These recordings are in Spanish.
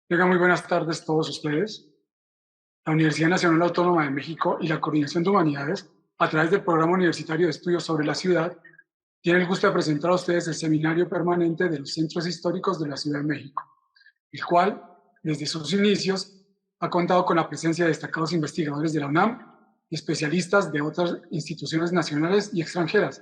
Muy buenas tardes a todos ustedes. La Universidad Nacional Autónoma de México y la Coordinación de Humanidades, a través del Programa Universitario de Estudios sobre la Ciudad, tienen el gusto de presentar a ustedes el Seminario Permanente de los Centros Históricos de la Ciudad de México, el cual, desde sus inicios, ha contado con la presencia de destacados investigadores de la UNAM y especialistas de otras instituciones nacionales y extranjeras,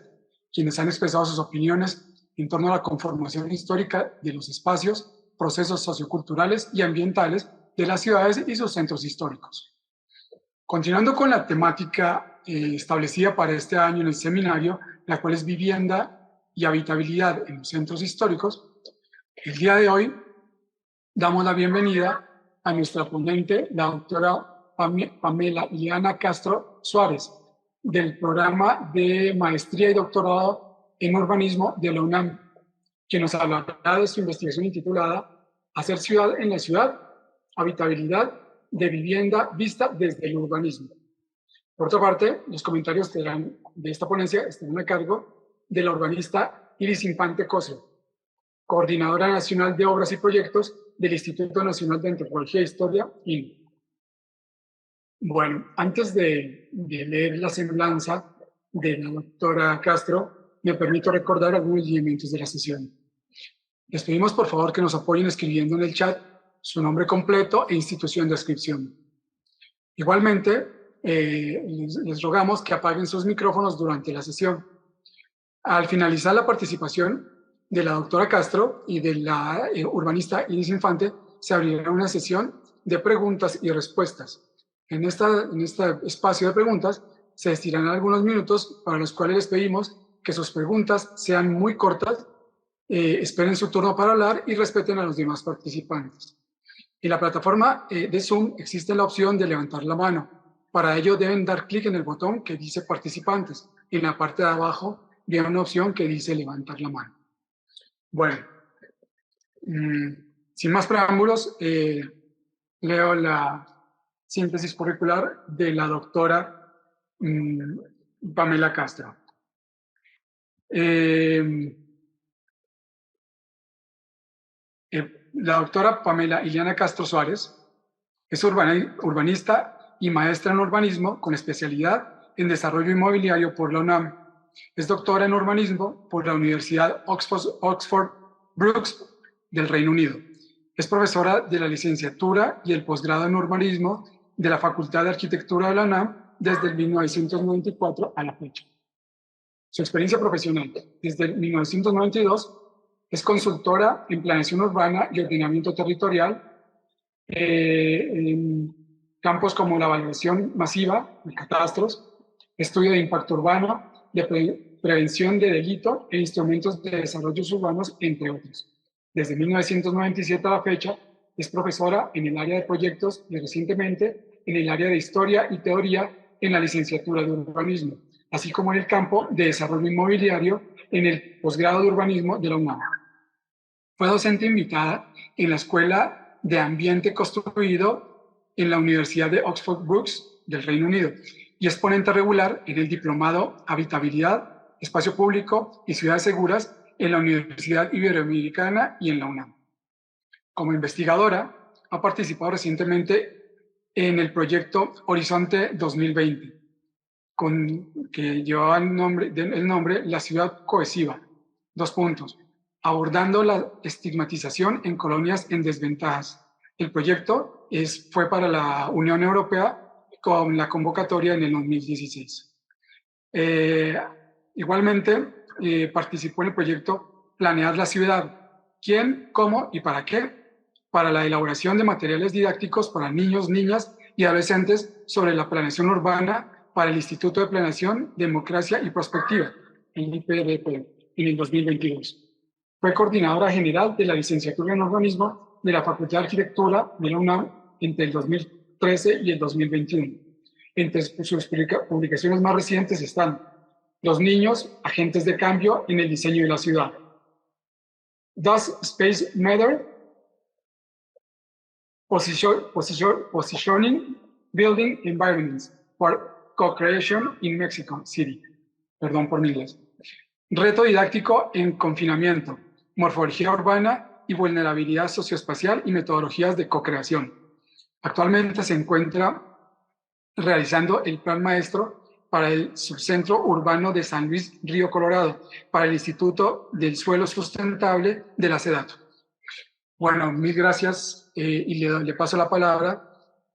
quienes han expresado sus opiniones en torno a la conformación histórica de los espacios, procesos socioculturales y ambientales de las ciudades y sus centros históricos. Continuando con la temática establecida para este año en el seminario, la cual es vivienda y habitabilidad en los centros históricos, el día de hoy damos la bienvenida a nuestra ponente, la doctora Pamela Ileana Castro Suárez, del programa de Maestría y Doctorado en Urbanismo de la UNAM, que nos hablará de su investigación intitulada Hacer ciudad en la ciudad, habitabilidad de vivienda vista desde el urbanismo. Por otra parte, los comentarios de esta ponencia estarán a cargo de la urbanista Iris Infante Cosio, coordinadora nacional de obras y proyectos del Instituto Nacional de Antropología e Historia, INA. Bueno, antes de leer la semblanza de la doctora Castro, me permito recordar algunos elementos de la sesión. Les pedimos por favor que nos apoyen escribiendo en el chat su nombre completo e institución de inscripción. Igualmente, les rogamos que apaguen sus micrófonos durante la sesión. Al finalizar la participación de la doctora Castro y de la urbanista Iris Infante, se abrirá una sesión de preguntas y respuestas. En este espacio de preguntas se destinarán algunos minutos para los cuales les pedimos que sus preguntas sean muy cortas, esperen su turno para hablar y respeten a los demás participantes. En la plataforma de Zoom existe la opción de levantar la mano. Para ello deben dar clic en el botón que dice participantes. En la parte de abajo viene una opción que dice levantar la mano. Bueno, sin más preámbulos, leo la síntesis curricular de la doctora Pamela Castro. La doctora Pamela Ileana Castro Suárez es urbanista y maestra en urbanismo con especialidad en desarrollo inmobiliario por la UNAM. Es doctora en urbanismo por la Universidad Oxford Brookes del Reino Unido. Es profesora de la licenciatura y el posgrado en urbanismo de la Facultad de Arquitectura de la UNAM desde el 1994 a la fecha. Su experiencia profesional: desde el 1992 es consultora en planeación urbana y ordenamiento territorial en campos como la valoración masiva de catastros, estudio de impacto urbano, de prevención de delito e instrumentos de desarrollos urbanos, entre otros. Desde 1997 a la fecha es profesora en el área de proyectos y recientemente en el área de historia y teoría en la licenciatura de urbanismo, así como en el campo de desarrollo inmobiliario en el posgrado de urbanismo de la UNAM. Fue docente invitada en la Escuela de Ambiente Construido en la Universidad de Oxford Brookes del Reino Unido y es ponente regular en el Diplomado Habitabilidad, Espacio Público y Ciudades Seguras en la Universidad Iberoamericana y en la UNAM. Como investigadora, ha participado recientemente en el proyecto Horizonte 2020, que llevaba el nombre La Ciudad Cohesiva, abordando la estigmatización en colonias en desventajas. El proyecto fue para la Unión Europea con la convocatoria en el 2016. Igualmente, participó en el proyecto Planear la Ciudad: ¿quién, cómo y para qué?, para la elaboración de materiales didácticos para niños, niñas y adolescentes sobre la planeación urbana para el Instituto de Planeación, Democracia y Prospectiva, el IPDP, en el 2022. Fue coordinadora general de la licenciatura en urbanismo de la Facultad de Arquitectura de la UNAM entre el 2013 y el 2021. Entre sus publicaciones más recientes están Los niños, agentes de cambio en el diseño de la ciudad, Does Space Matter? Positioning Building Environments for Co-Creation in Mexico City. Perdón por mi inglés. Reto didáctico en confinamiento: morfología urbana y vulnerabilidad socioespacial y metodologías de co-creación. Actualmente se encuentra realizando el plan maestro para el subcentro urbano de San Luis Río Colorado, para el Instituto del Suelo Sustentable de la SEDATU. Bueno, mil gracias y le paso la palabra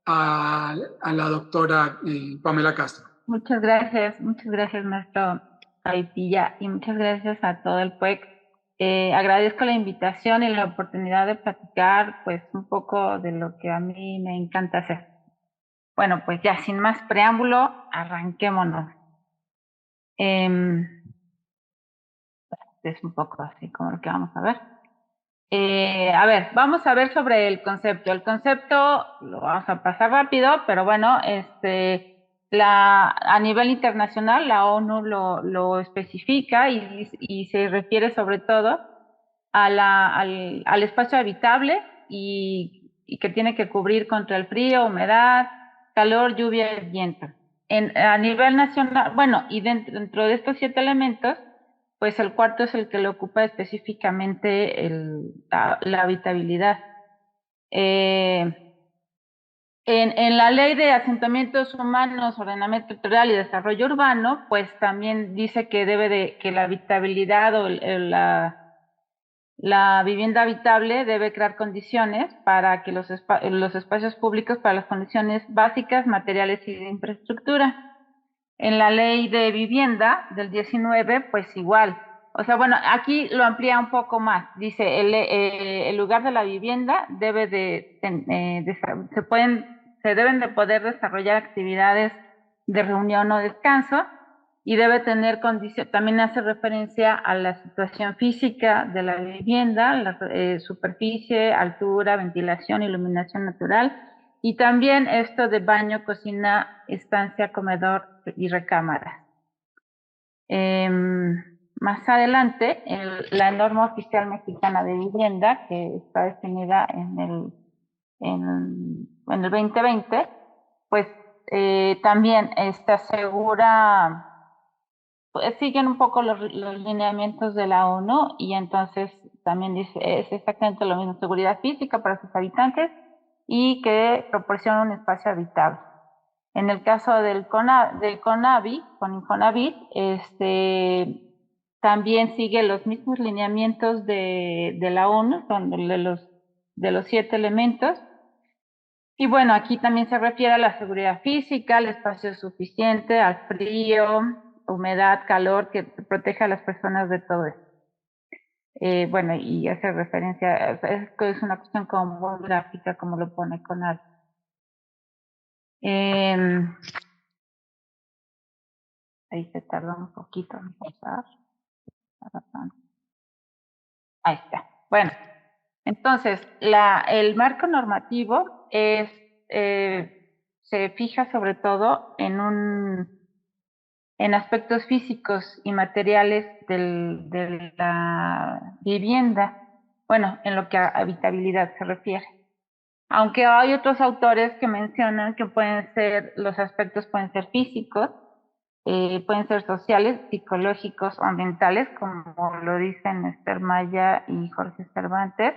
a la doctora Pamela Castro. Muchas gracias, maestro Caitilla, y muchas gracias a todo el PUEC. Agradezco la invitación y la oportunidad de platicar pues un poco de lo que a mí me encanta hacer. Bueno, pues ya sin más preámbulo, arranquémonos. Es un poco así como lo que vamos a ver. A ver, vamos a ver sobre el concepto. El concepto lo vamos a pasar rápido, pero bueno, a nivel internacional la ONU lo especifica y se refiere sobre todo al espacio habitable y que tiene que cubrir contra el frío, humedad, calor, lluvia y viento. A nivel nacional, bueno, y dentro de estos 7 elementos, pues el cuarto es el que le ocupa específicamente la habitabilidad. En la Ley de Asentamientos Humanos, Ordenamiento Territorial y Desarrollo Urbano, pues también dice que que la habitabilidad o la vivienda habitable debe crear condiciones para que los espacios públicos para las condiciones básicas, materiales y de infraestructura. En la ley de vivienda del 19, pues igual. O sea, bueno, aquí lo amplía un poco más. Dice, el lugar de la vivienda se deben de poder desarrollar actividades de reunión o descanso y debe tener condiciones, también hace referencia a la situación física de la vivienda, la superficie, altura, ventilación, iluminación natural, y también esto de baño, cocina, estancia, comedor y recámara. Más adelante, la norma oficial mexicana de vivienda, que está definida en el 2020, pues también asegura, pues, siguen un poco los lineamientos de la ONU y entonces también dice, es exactamente lo mismo, seguridad física para sus habitantes y que proporciona un espacio habitable. En el caso del CONAVI, con Infonavit, también sigue los mismos lineamientos de la ONU, son de los 7 elementos. Y bueno, aquí también se refiere a la seguridad física, al espacio suficiente, al frío, humedad, calor, que proteja a las personas de todo esto. Bueno, y hace referencia, es una cuestión como muy gráfica, como lo pone CONAVI. Ahí se tarda un poquito en pasar. Ahí está. Bueno, entonces, el marco normativo se fija sobre todo en aspectos físicos y materiales de la vivienda, bueno, en lo que a habitabilidad se refiere. Aunque hay otros autores que mencionan que los aspectos pueden ser físicos, pueden ser sociales, psicológicos o ambientales, como lo dicen Esther Maya y Jorge Cervantes.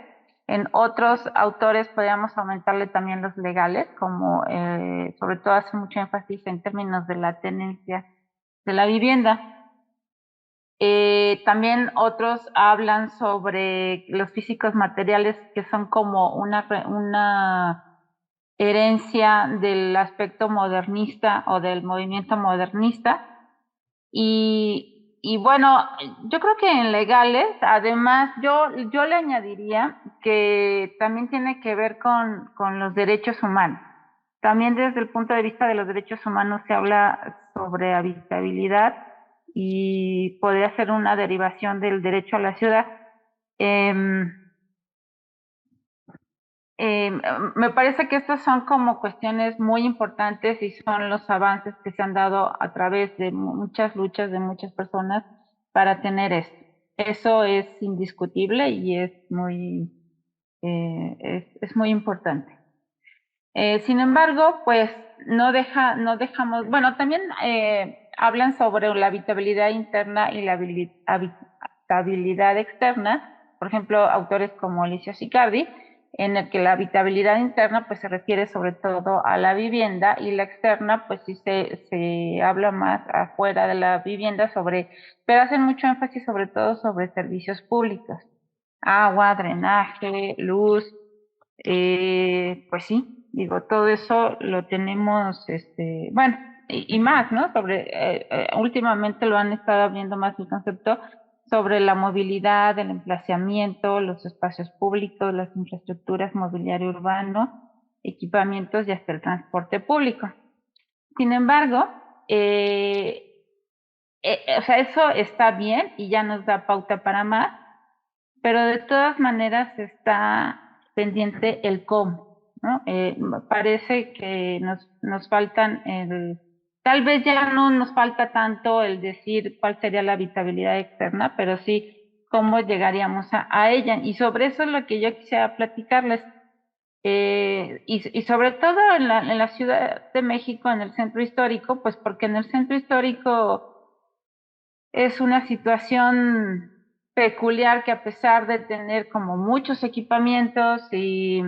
En otros autores podríamos aumentarle también los legales, como sobre todo hace mucho énfasis en términos de la tenencia de la vivienda. También otros hablan sobre los físicos materiales que son como una herencia del aspecto modernista o del movimiento modernista. Y bueno, yo creo que en legales, además, yo le añadiría que también tiene que ver con los derechos humanos. También desde el punto de vista de los derechos humanos se habla sobre habitabilidad y podría ser una derivación del derecho a la ciudad. Me parece que estas son como cuestiones muy importantes y son los avances que se han dado a través de muchas luchas de muchas personas para tener esto. Eso es indiscutible y es muy importante. Sin embargo, pues no dejamos, bueno, también hablan sobre la habitabilidad interna y la habitabilidad externa, por ejemplo, autores como Licio Sicardi, en el que la habitabilidad interna pues se refiere sobre todo a la vivienda y la externa pues sí se habla más afuera de la vivienda sobre, pero hacen mucho énfasis sobre todo sobre servicios públicos, agua, drenaje, luz, pues sí, digo, todo eso lo tenemos, bueno, y más, ¿no? Últimamente lo han estado abriendo más el concepto sobre la movilidad, el emplazamiento, los espacios públicos, las infraestructuras, mobiliario urbano, equipamientos y hasta el transporte público. Sin embargo, o sea, eso está bien y ya nos da pauta para más, pero de todas maneras está pendiente el cómo, ¿no? Parece que nos faltan tal vez ya no nos falta tanto el decir cuál sería la habitabilidad externa, pero sí cómo llegaríamos a ella. Y sobre eso es lo que yo quisiera platicarles. Y sobre todo en la Ciudad de México, en el centro histórico, pues porque en el centro histórico es una situación peculiar que a pesar de tener como muchos equipamientos y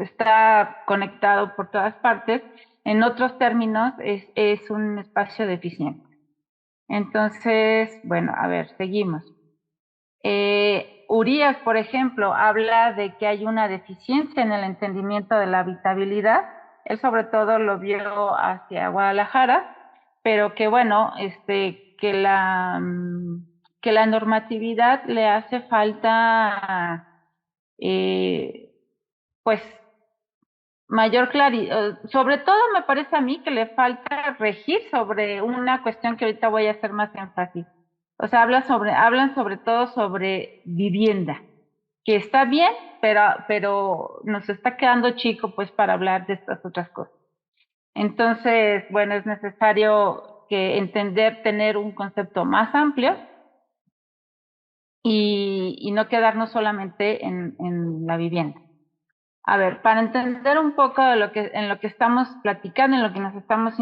está conectado por todas partes, en otros términos es un espacio deficiente. Entonces, bueno, a ver, seguimos. Urías, por ejemplo, habla de que hay una deficiencia en el entendimiento de la habitabilidad. Él sobre todo lo vio hacia Guadalajara, pero que bueno, que la normatividad le hace falta, eh, pues, mayor claridad. Sobre todo me parece a mí que le falta regir sobre una cuestión que ahorita voy a hacer más énfasis. O sea, hablan sobre todo sobre vivienda, que está bien, pero nos está quedando chico pues para hablar de estas otras cosas. Entonces, bueno, es necesario tener un concepto más amplio y no quedarnos solamente en la vivienda. A ver, para entender un poco de en lo que estamos platicando, en lo que nos estamos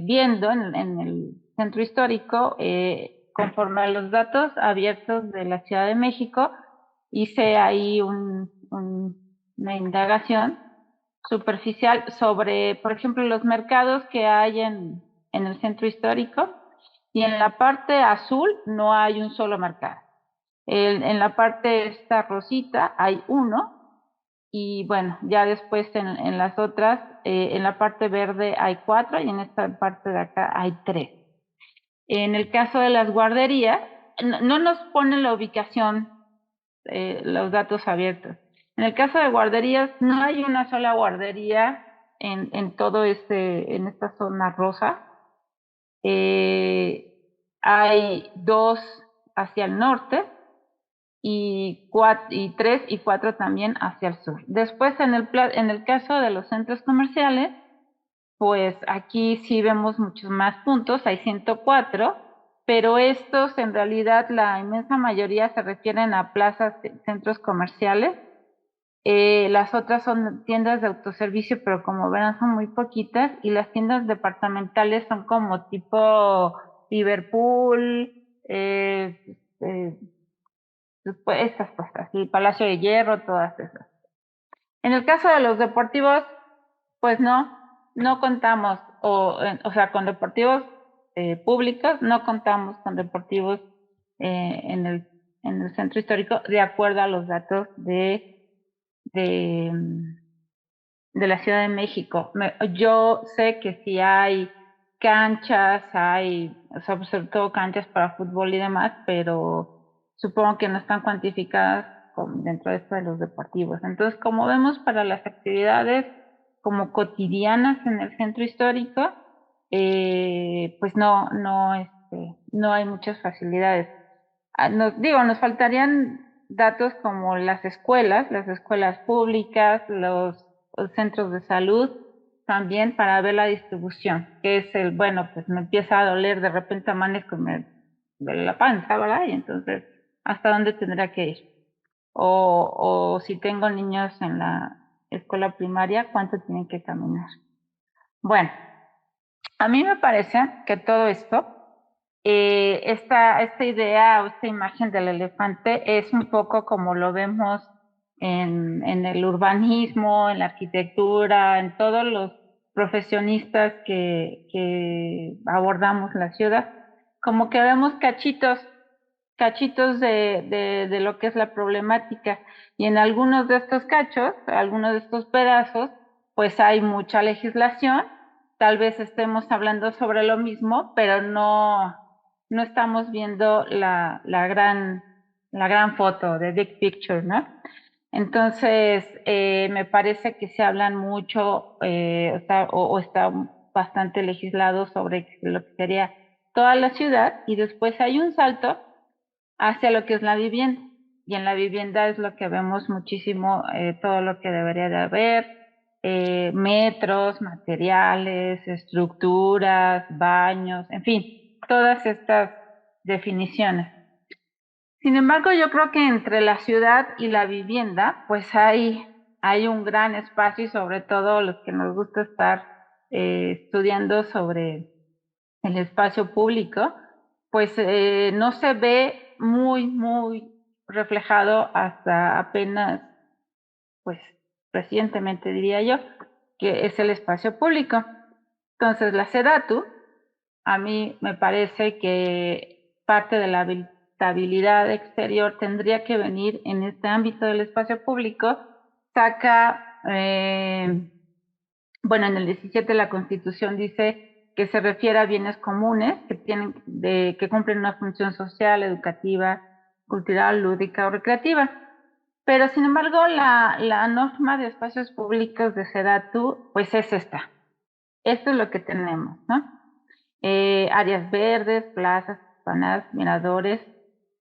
viendo en el centro histórico, conforme a los datos abiertos de la Ciudad de México, hice ahí una indagación superficial sobre, por ejemplo, los mercados que hay en el centro histórico, y en la parte azul no hay un solo mercado. En la parte esta rosita hay uno, y bueno, ya después en las otras, en la parte verde hay 4 y en esta parte de acá hay 3. En el caso de las guarderías, no nos ponen la ubicación, los datos abiertos. En el caso de guarderías, no hay una sola guardería en todo en esta zona rosa. Hay 2 hacia el norte y 3 y 4 también hacia el sur. Después, en el caso de los centros comerciales, pues aquí sí vemos muchos más puntos, hay 104, pero estos en realidad la inmensa mayoría se refieren a plazas, centros comerciales. Las otras son tiendas de autoservicio, pero como verán son muy poquitas, y las tiendas departamentales son como tipo Liverpool, eh, pues, estas cosas, y Palacio de Hierro, todas esas. En el caso de los deportivos, pues no contamos, o sea, con deportivos públicos, no contamos con deportivos en el centro histórico, de acuerdo a los datos de, de la Ciudad de México. Yo sé que sí hay canchas, o sea, sobre todo canchas para fútbol y demás, pero supongo que no están cuantificadas dentro de esto de los deportivos. Entonces, como vemos, para las actividades como cotidianas en el centro histórico, pues no hay muchas facilidades. Nos faltarían datos como las escuelas públicas, los centros de salud, también para ver la distribución, que es bueno, pues me empieza a doler de repente amanezco y me duele la panza, ¿verdad? Y entonces, ¿hasta dónde tendrá que ir? O si tengo niños en la escuela primaria, ¿cuánto tienen que caminar? Bueno, a mí me parece que todo esto esta idea o esta imagen del elefante es un poco como lo vemos en el urbanismo, en la arquitectura, en todos los profesionistas que abordamos la ciudad, como que vemos cachitos de lo que es la problemática. Y en algunos de estos cachos, algunos de estos pedazos, pues hay mucha legislación. Tal vez estemos hablando sobre lo mismo, pero no estamos viendo la gran foto, de big picture, ¿no? Entonces, me parece que se hablan mucho o está bastante legislado sobre lo que sería toda la ciudad y después hay un salto hacia lo que es la vivienda. Y en la vivienda es lo que vemos muchísimo, todo lo que debería de haber, metros, materiales, estructuras, baños, en fin, todas estas definiciones. Sin embargo, yo creo que entre la ciudad y la vivienda, pues hay un gran espacio y sobre todo los que nos gusta estar estudiando sobre el espacio público, pues no se ve muy reflejado hasta apenas, pues recientemente diría yo, que es el espacio público. Entonces, la SEDATU, a mí me parece que parte de la habitabilidad exterior tendría que venir en este ámbito del espacio público. Saca, bueno, en el 17 la Constitución dice que se refiere a bienes comunes que cumplen una función social, educativa, cultural, lúdica o recreativa. Pero sin embargo, la norma de espacios públicos de SEDATU, pues es esta. Esto es lo que tenemos, ¿no? Áreas verdes, plazas, planadas, miradores,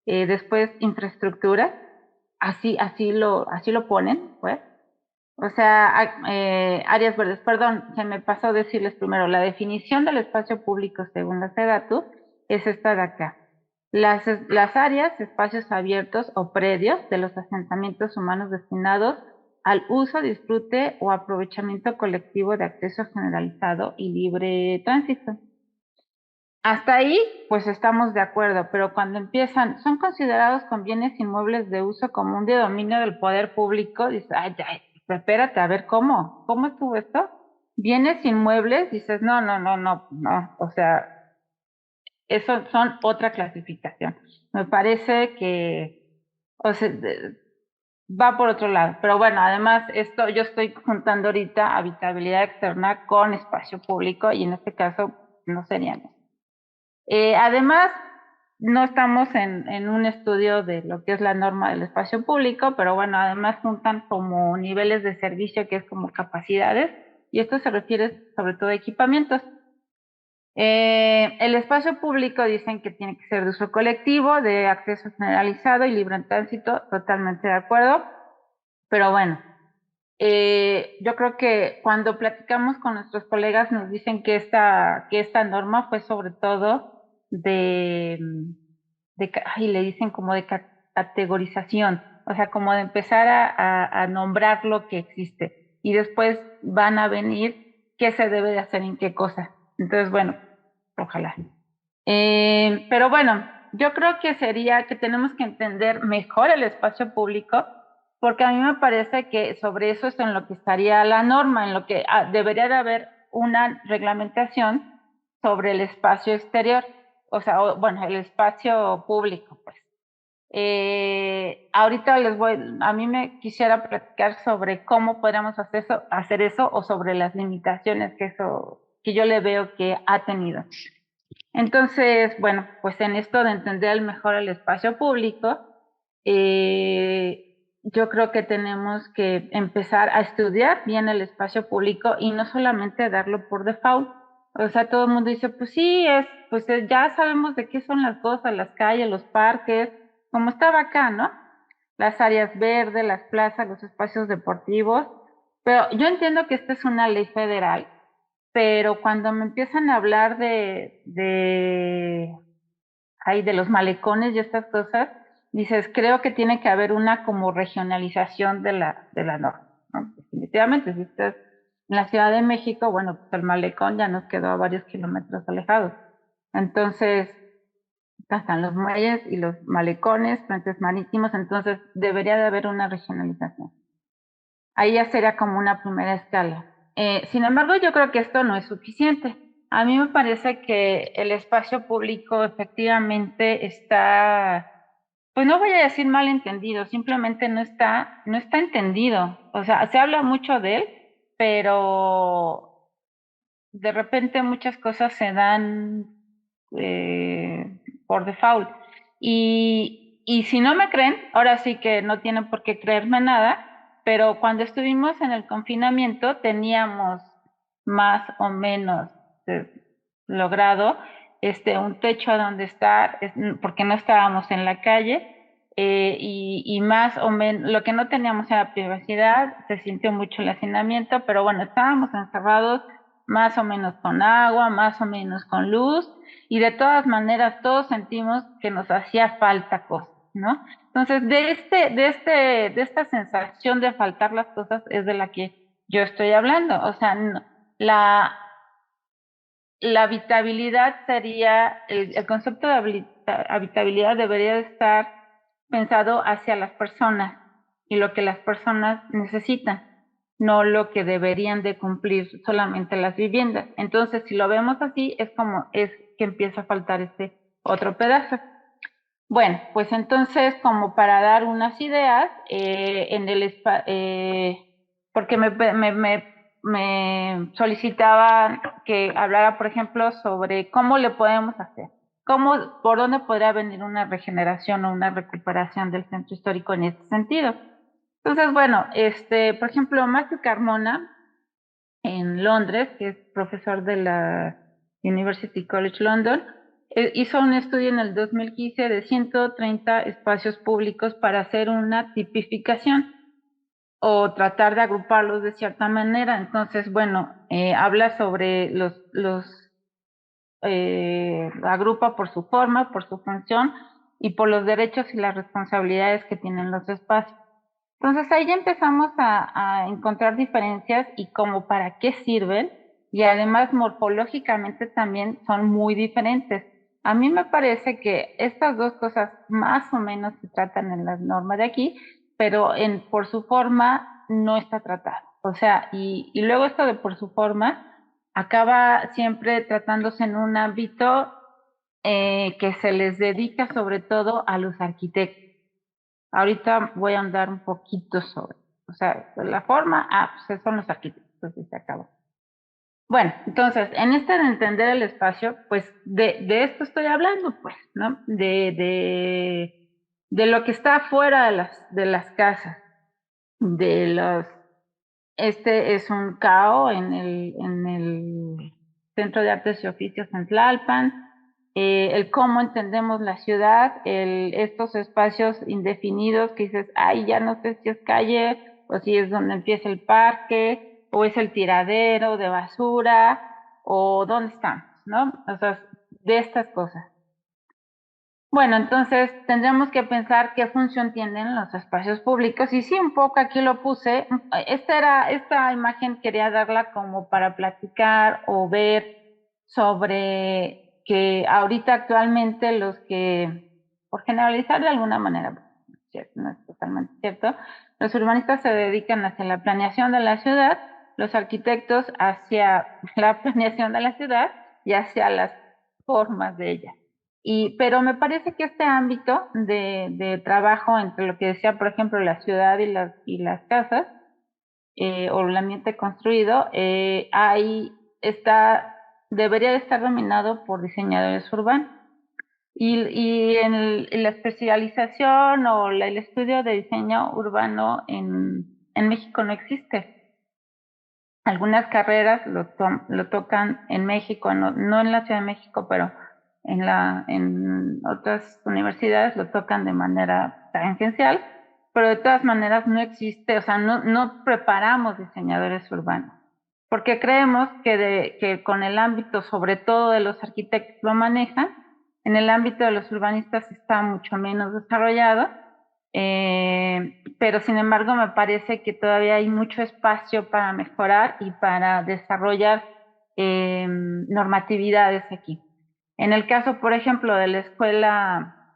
después infraestructura, así lo ponen, pues. O sea, áreas verdes, perdón, se me pasó decirles primero, la definición del espacio público según la SEDATU es esta de acá. Las áreas, espacios abiertos o predios de los asentamientos humanos destinados al uso, disfrute o aprovechamiento colectivo de acceso generalizado y libre tránsito. Hasta ahí, pues estamos de acuerdo, pero cuando empiezan, son considerados con bienes inmuebles de uso común de dominio del poder público, dices, ay, ya, espérate, a ver, ¿cómo estuvo esto? Bienes inmuebles, dices, no, o sea, eso son otra clasificación. Me parece que, o sea, va por otro lado, pero bueno, además esto, yo estoy juntando ahorita habitabilidad externa con espacio público y en este caso no serían. Además, no estamos en un estudio de lo que es la norma del espacio público, pero bueno, además juntan como niveles de servicio que es como capacidades, y esto se refiere sobre todo a equipamientos. El espacio público dicen que tiene que ser de uso colectivo, de acceso generalizado y libre en tránsito, totalmente de acuerdo, pero bueno, yo creo que cuando platicamos con nuestros colegas nos dicen que esta norma fue sobre todo ay, le dicen como de categorización, o sea, como de empezar a nombrar lo que existe y después van a venir qué se debe de hacer en qué cosa. Entonces, bueno, ojalá. Pero bueno, yo creo que sería que tenemos que entender mejor el espacio público, porque a mí me parece que sobre eso es en lo que estaría la norma, en lo que debería de haber una reglamentación sobre el espacio exterior, o sea, bueno, el espacio público, pues. Ahorita a mí me quisiera platicar sobre cómo podríamos hacer eso o sobre las limitaciones que yo le veo que ha tenido. Entonces, bueno, pues en esto de entender mejor el espacio público, yo creo que tenemos que empezar a estudiar bien el espacio público y no solamente darlo por default. O sea, todo el mundo dice, pues sí, ya sabemos de qué son las cosas, las calles, los parques, como estaba acá, ¿no? Las áreas verdes, las plazas, los espacios deportivos. Pero yo entiendo que esta es una ley federal, pero cuando me empiezan a hablar de los malecones y estas cosas, dices, creo que tiene que haber una como regionalización de la norma, ¿no? Definitivamente, si estás en la Ciudad de México, bueno, pues el malecón ya nos quedó a varios kilómetros alejados. Entonces, están los muelles y los malecones, puentes marítimos, entonces debería de haber una regionalización. Ahí ya sería como una primera escala. Sin embargo, yo creo que esto no es suficiente. A mí me parece que el espacio público efectivamente está, pues no voy a decir mal entendido, simplemente no está entendido. O sea, se habla mucho de él, pero de repente muchas cosas se dan por default. Y si no me creen, ahora sí que no tienen por qué creerme nada, pero cuando estuvimos en el confinamiento teníamos más o menos eh, logrado un techo donde estar, porque no estábamos en la calle. Y más o menos, lo que no teníamos era privacidad, se sintió mucho el hacinamiento, pero bueno, estábamos encerrados más o menos con agua, más o menos con luz, y de todas maneras todos sentimos que nos hacía falta cosas, ¿no? Entonces, de esta sensación de faltar las cosas es de la que yo estoy hablando. O sea, la, la habitabilidad sería, el concepto de habitabilidad debería de estar pensado hacia las personas y lo que las personas necesitan, no lo que deberían de cumplir solamente las viviendas. Entonces, si lo vemos así, es que empieza a faltar este otro pedazo. Bueno, pues entonces, como para dar unas ideas, porque me solicitaban que hablara, por ejemplo, sobre cómo le podemos hacer, por dónde podría venir una regeneración o una recuperación del centro histórico en este sentido. Entonces, bueno, por ejemplo, Matthew Carmona, en Londres, que es profesor de la University College London, hizo un estudio en el 2015 de 130 espacios públicos para hacer una tipificación o tratar de agruparlos de cierta manera. Entonces, bueno, habla sobre agrupa por su forma, por su función y por los derechos y las responsabilidades que tienen los espacios. Entonces ahí ya empezamos a encontrar diferencias y como para qué sirven, y además morfológicamente también son muy diferentes. A mí me parece que estas dos cosas más o menos se tratan en las normas de aquí, pero por su forma no está tratado. O sea, y luego esto de por su forma acaba siempre tratándose en un ámbito que se les dedica sobre todo a los arquitectos. Ahorita voy a andar un poquito sobre, o sea, la forma, pues son los arquitectos y se acabó. Bueno, entonces, en este de entender el espacio, pues de esto estoy hablando, pues, ¿no? De lo que está afuera de las casas, de los, este es un CAO en el Centro de Artes y Oficios en Tlalpan, el cómo entendemos la ciudad, estos espacios indefinidos que dices, ay, ya no sé si es calle o si es donde empieza el parque o es el tiradero de basura o dónde estamos, ¿no? O sea, de estas cosas. Bueno, entonces tendríamos que pensar qué función tienen los espacios públicos. Y sí, un poco aquí lo puse. Esta imagen quería darla como para platicar o ver sobre que ahorita actualmente por generalizar de alguna manera, cierto, no es totalmente cierto, los urbanistas se dedican hacia la planeación de la ciudad, los arquitectos hacia la planeación de la ciudad y hacia las formas de ella. Pero me parece que este ámbito de trabajo entre lo que decía, por ejemplo, la ciudad y las casas, o el ambiente construido, ahí debería de estar dominado por diseñadores urbanos. Y en la especialización o el estudio de diseño urbano en México no existe. Algunas carreras lo tocan en México, no en la Ciudad de México, pero en otras universidades lo tocan de manera tangencial, pero de todas maneras no existe, o sea, no preparamos diseñadores urbanos, porque creemos que con el ámbito, sobre todo de los arquitectos, lo manejan, en el ámbito de los urbanistas está mucho menos desarrollado, pero sin embargo me parece que todavía hay mucho espacio para mejorar y para desarrollar normatividades aquí. En el caso, por ejemplo, de la Escuela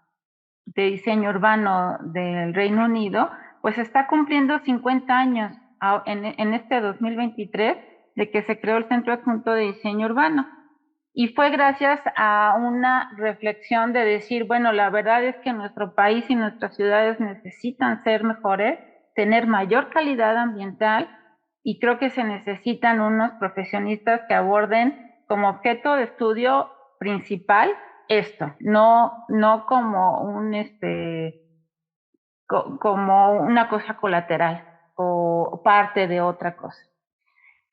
de Diseño Urbano del Reino Unido, pues está cumpliendo 50 años en este 2023 de que se creó el Centro Adjunto de Diseño Urbano. Y fue gracias a una reflexión de decir, bueno, la verdad es que nuestro país y nuestras ciudades necesitan ser mejores, tener mayor calidad ambiental, y creo que se necesitan unos profesionistas que aborden como objeto de estudio principal esto, no como como una cosa colateral o parte de otra cosa.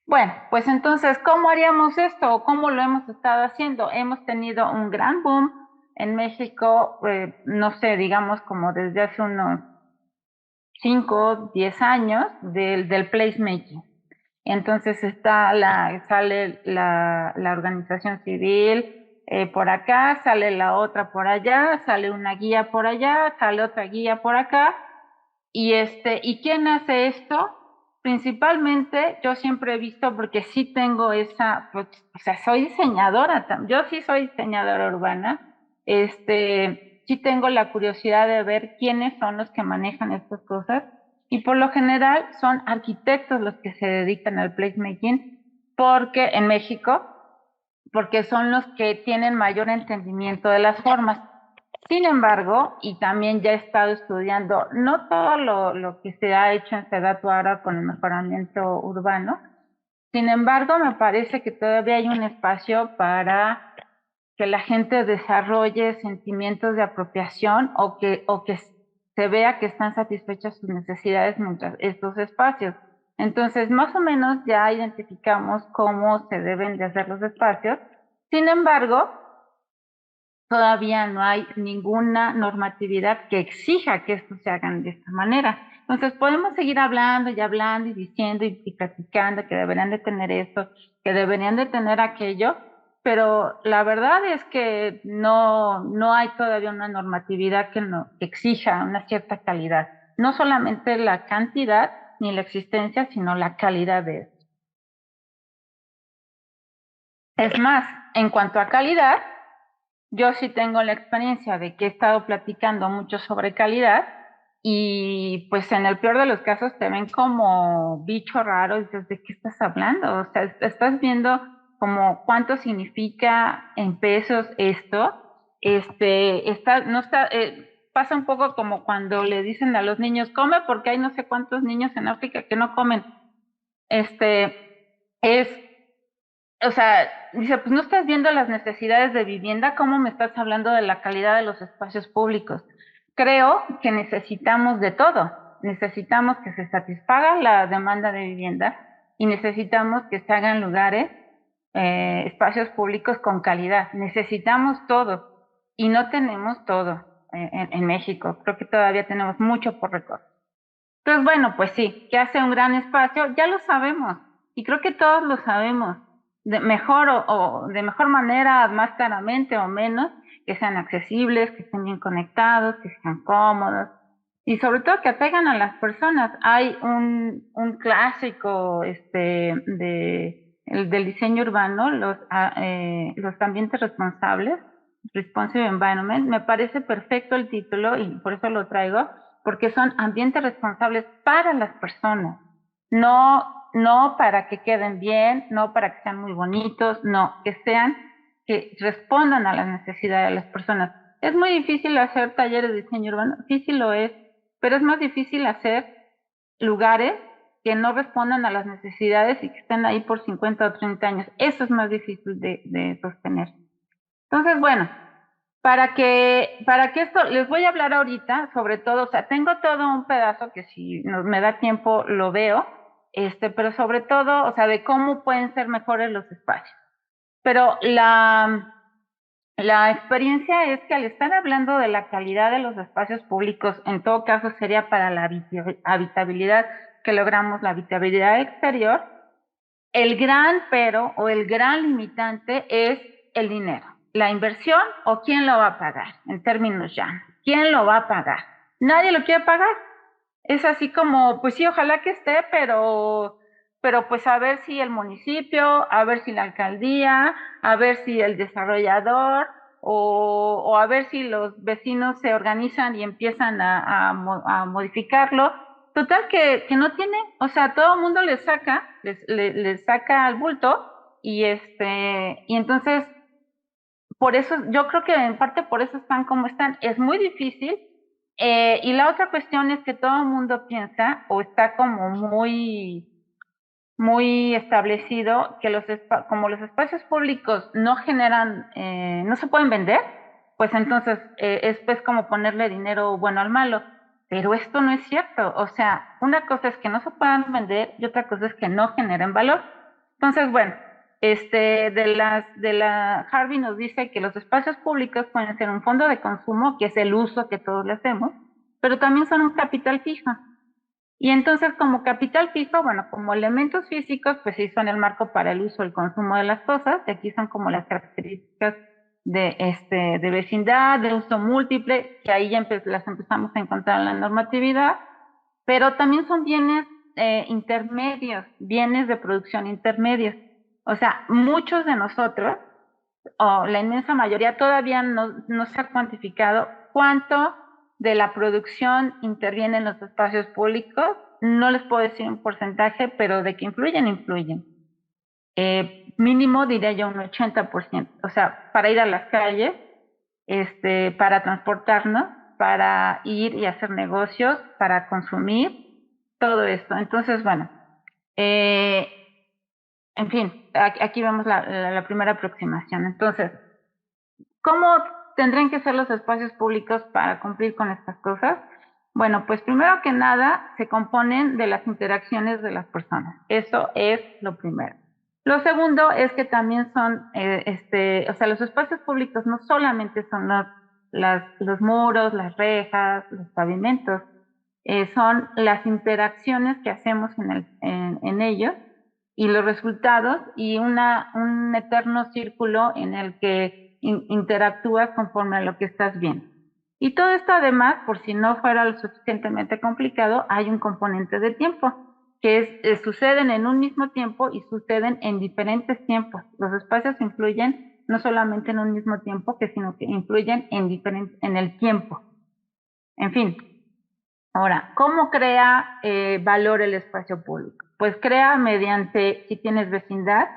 Bueno, pues entonces, ¿cómo haríamos esto o cómo lo hemos estado haciendo? Hemos tenido un gran boom en México, no sé, digamos como desde hace unos 5, 10 años del placemaking. Entonces sale la organización civil por acá, sale la otra por allá, sale una guía por allá, sale otra guía por acá. ¿Y quién hace esto? Principalmente yo siempre he visto, porque sí tengo pues, o sea, soy diseñadora, yo sí soy diseñadora urbana, sí tengo la curiosidad de ver quiénes son los que manejan estas cosas, y por lo general son arquitectos los que se dedican al placemaking, porque en México, porque son los que tienen mayor entendimiento de las formas. Sin embargo, y también ya he estado estudiando, no todo lo que se ha hecho en Sedatu ahora con el mejoramiento urbano, sin embargo, me parece que todavía hay un espacio para que la gente desarrolle sentimientos de apropiación o que se vea que están satisfechas sus necesidades mientras estos espacios. Entonces, más o menos ya identificamos cómo se deben de hacer los espacios. Sin embargo, todavía no hay ninguna normatividad que exija que esto se hagan de esta manera. Entonces podemos seguir hablando y diciendo y platicando que deberían de tener esto, que deberían de tener aquello, pero la verdad es que no hay todavía una normatividad que exija una cierta calidad. No solamente la cantidad ni la existencia, sino la calidad de esto. Es más, en cuanto a calidad, yo sí tengo la experiencia de que he estado platicando mucho sobre calidad y pues en el peor de los casos te ven como bicho raro y dices, ¿de qué estás hablando? O sea, estás viendo como cuánto significa en pesos esto. No está, pasa un poco como cuando le dicen a los niños, come porque hay no sé cuántos niños en África que no comen. Es o sea, dice, pues no estás viendo las necesidades de vivienda, ¿cómo me estás hablando de la calidad de los espacios públicos? Creo que necesitamos de todo. Necesitamos que se satisfaga la demanda de vivienda y necesitamos que se hagan lugares, espacios públicos con calidad. Necesitamos todo y no tenemos todo en México. Creo que todavía tenemos mucho por recorrer. Entonces, bueno, pues sí, que hace un gran espacio, ya lo sabemos y creo que todos lo sabemos, de mejor o de mejor manera, más claramente o menos, que sean accesibles, que estén bien conectados, que sean cómodos y sobre todo que atraigan a las personas. Hay un clásico del diseño urbano, los ambientes responsables, Responsive Environment. Me parece perfecto el título y por eso lo traigo, porque son ambientes responsables para las personas, no para que queden bien, no para que sean muy bonitos, no, que respondan a las necesidades de las personas. Es muy difícil hacer talleres de diseño urbano, sí, sí lo es, pero es más difícil hacer lugares que no respondan a las necesidades y que estén ahí por 50 o 30 años. Eso es más difícil de sostener. Entonces, bueno, para que esto, les voy a hablar ahorita, sobre todo, o sea, tengo todo un pedazo que si me da tiempo lo veo, pero sobre todo, o sea, de cómo pueden ser mejores los espacios. Pero la experiencia es que al estar hablando de la calidad de los espacios públicos, en todo caso sería para la habitabilidad, que logramos la habitabilidad exterior, el gran pero o el gran limitante es el dinero, la inversión o quién lo va a pagar, en términos llanos. ¿Quién lo va a pagar? Nadie lo quiere pagar. Es así como, pues sí, ojalá que esté, pero pues a ver si el municipio, a ver si la alcaldía, a ver si el desarrollador, o a ver si los vecinos se organizan y empiezan a modificarlo. Total que no tiene, o sea, todo el mundo les saca al bulto y entonces por eso, yo creo que en parte por eso están como están. Es muy difícil. Y la otra cuestión es que todo el mundo piensa o está como muy establecido que como los espacios públicos no generan, no se pueden vender, pues entonces es pues como ponerle dinero bueno al malo. Pero esto no es cierto. O sea, una cosa es que no se puedan vender y otra cosa es que no generen valor. Entonces, bueno, de la Harvey nos dice que los espacios públicos pueden ser un fondo de consumo, que es el uso que todos le hacemos, pero también son un capital fijo. Y entonces, como capital fijo, bueno, como elementos físicos, pues sí son el marco para el uso y el consumo de las cosas, y aquí son como las características de vecindad, de uso múltiple, que ahí ya las empezamos a encontrar en la normatividad, pero también son bienes intermedios, bienes de producción intermedios. O sea, muchos de nosotros, o la inmensa mayoría, todavía no se ha cuantificado cuánto de la producción interviene en los espacios públicos. No les puedo decir un porcentaje, pero de que influyen, influyen. Mínimo diría yo un 80%. O sea, para ir a las calles, para transportarnos, para ir y hacer negocios, para consumir, todo esto. Entonces, bueno, eh, en fin, aquí vemos la primera aproximación. Entonces, ¿cómo tendrían que ser los espacios públicos para cumplir con estas cosas? Bueno, pues primero que nada se componen de las interacciones de las personas. Eso es lo primero. Lo segundo es que también son, o sea, los espacios públicos no solamente son los muros, las rejas, los pavimentos, son las interacciones que hacemos en ellos y los resultados y un eterno círculo en el que interactúas conforme a lo que estás viendo. Y todo esto además, por si no fuera lo suficientemente complicado, hay un componente de tiempo, que suceden en un mismo tiempo y suceden en diferentes tiempos. Los espacios influyen no solamente en un mismo tiempo, sino que influyen en el tiempo. En fin, ahora, ¿cómo crea valor el espacio público? Pues crea mediante, si tienes vecindad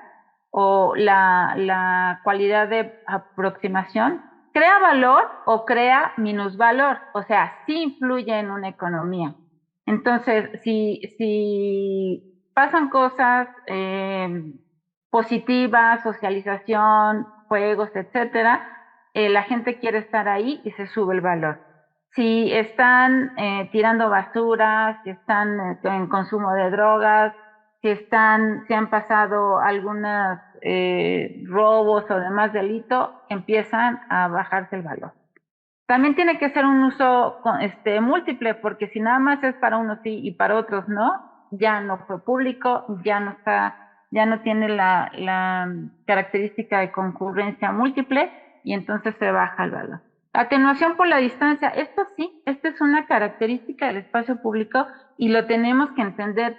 o la cualidad de aproximación, crea valor o crea minusvalor, o sea, sí influye en una economía. Entonces, si pasan cosas positivas, socialización, juegos, etcétera, la gente quiere estar ahí y se sube el valor. Si están tirando basura, si están en consumo de drogas, si han pasado algunos robos o demás delito, empiezan a bajarse el valor. También tiene que ser un uso múltiple, porque si nada más es para unos sí y para otros no, ya no fue público, ya no tiene la característica de concurrencia múltiple y entonces se baja el valor. Atenuación por la distancia, esto sí, esta es una característica del espacio público y lo tenemos que entender.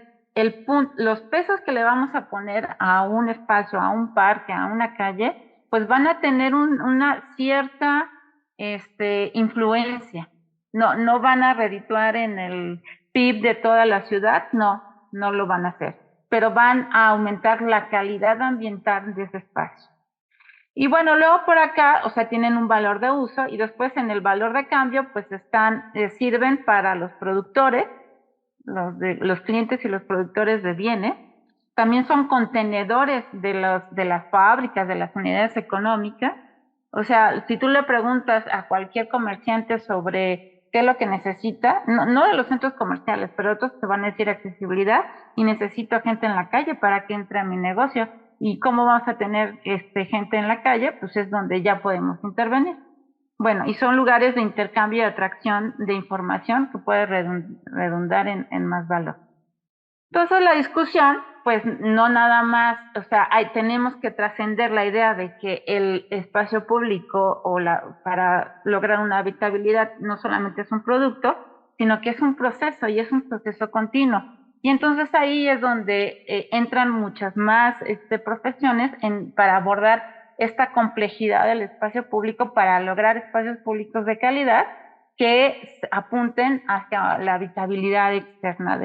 Los pesos que le vamos a poner a un espacio, a un parque, a una calle, pues van a tener una cierta influencia. No van a redituar en el PIB de toda la ciudad, no lo van a hacer, pero van a aumentar la calidad ambiental de ese espacio. Y bueno, luego por acá, o sea, tienen un valor de uso y después en el valor de cambio, pues sirven para los productores, los clientes y los productores de bienes. También son contenedores de las fábricas, de las unidades económicas. O sea, si tú le preguntas a cualquier comerciante sobre qué es lo que necesita, no de los centros comerciales, pero otros te van a decir accesibilidad y necesito gente en la calle para que entre a mi negocio. ¿Y cómo vamos a tener gente en la calle? Pues es donde ya podemos intervenir. Bueno, y son lugares de intercambio y atracción de información que puede redundar en más valor. Entonces la discusión, pues no nada más, o sea, tenemos que trascender la idea de que el espacio público para lograr una habitabilidad no solamente es un producto, sino que es un proceso y es un proceso continuo. Y entonces ahí es donde entran muchas más profesiones para abordar esta complejidad del espacio público para lograr espacios públicos de calidad que apunten hacia la habitabilidad externa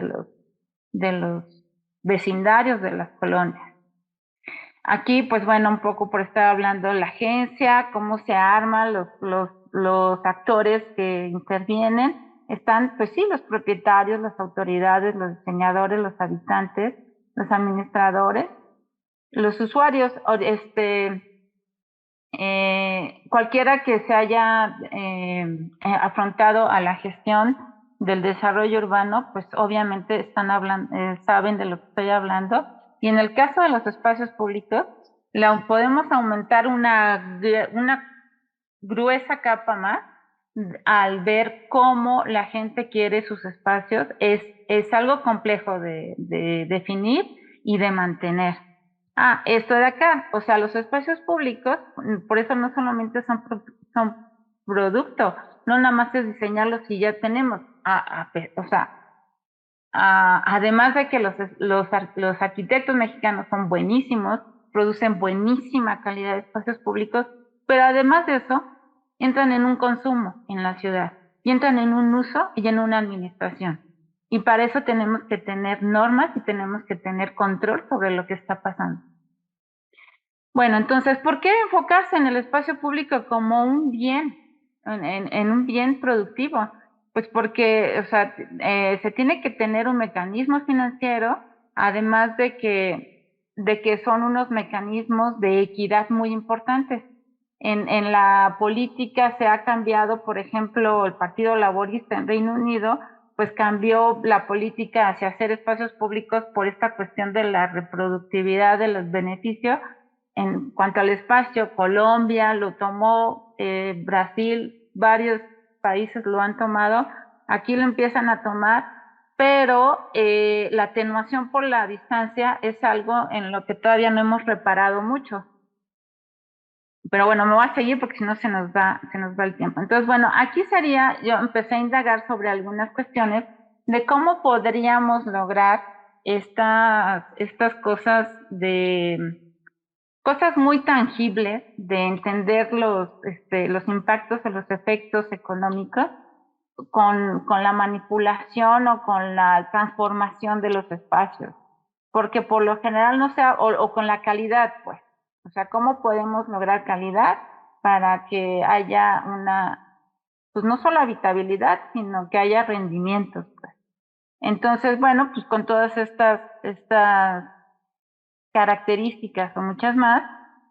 de los vecindarios de las colonias. Aquí, pues bueno, un poco por estar hablando de la agencia, cómo se arman los actores que intervienen. Están, pues sí, los propietarios, las autoridades, los diseñadores, los habitantes, los administradores, los usuarios, cualquiera que se haya afrontado a la gestión del desarrollo urbano, pues obviamente están hablando, saben de lo que estoy hablando. Y en el caso de los espacios públicos, podemos aumentar una gruesa capa más al ver cómo la gente quiere sus espacios. Es algo complejo de definir y de mantener. Esto de acá, o sea, los espacios públicos, por eso no solamente son producto, no nada más es diseñarlos y ya tenemos. O sea, además de que los arquitectos mexicanos son buenísimos, producen buenísima calidad de espacios públicos, pero además de eso, entran en un consumo en la ciudad, y entran en un uso y en una administración. Y para eso tenemos que tener normas y tenemos que tener control sobre lo que está pasando. Bueno, entonces, ¿por qué enfocarse en el espacio público como un bien, en un bien productivo? Pues porque, o sea, se tiene que tener un mecanismo financiero, además de que son unos mecanismos de equidad muy importantes. En la política se ha cambiado, por ejemplo, el Partido Laborista en Reino Unido, pues cambió la política hacia hacer espacios públicos por esta cuestión de la reproductividad de los beneficios. En cuanto al espacio, Colombia lo tomó, Brasil, varios países lo han tomado, aquí lo empiezan a tomar, pero la atenuación por la distancia es algo en lo que todavía no hemos reparado mucho. Pero bueno, me voy a seguir porque si no se nos va el tiempo. Entonces, bueno, aquí yo empecé a indagar sobre algunas cuestiones de cómo podríamos lograr estas cosas muy tangibles de entender los impactos o los efectos económicos con la manipulación o con la transformación de los espacios. Porque por lo general no sea, o con la calidad, pues. O sea, ¿cómo podemos lograr calidad para que haya pues no solo habitabilidad, sino que haya rendimientos, pues? Entonces, bueno, pues con todas estas características o muchas más,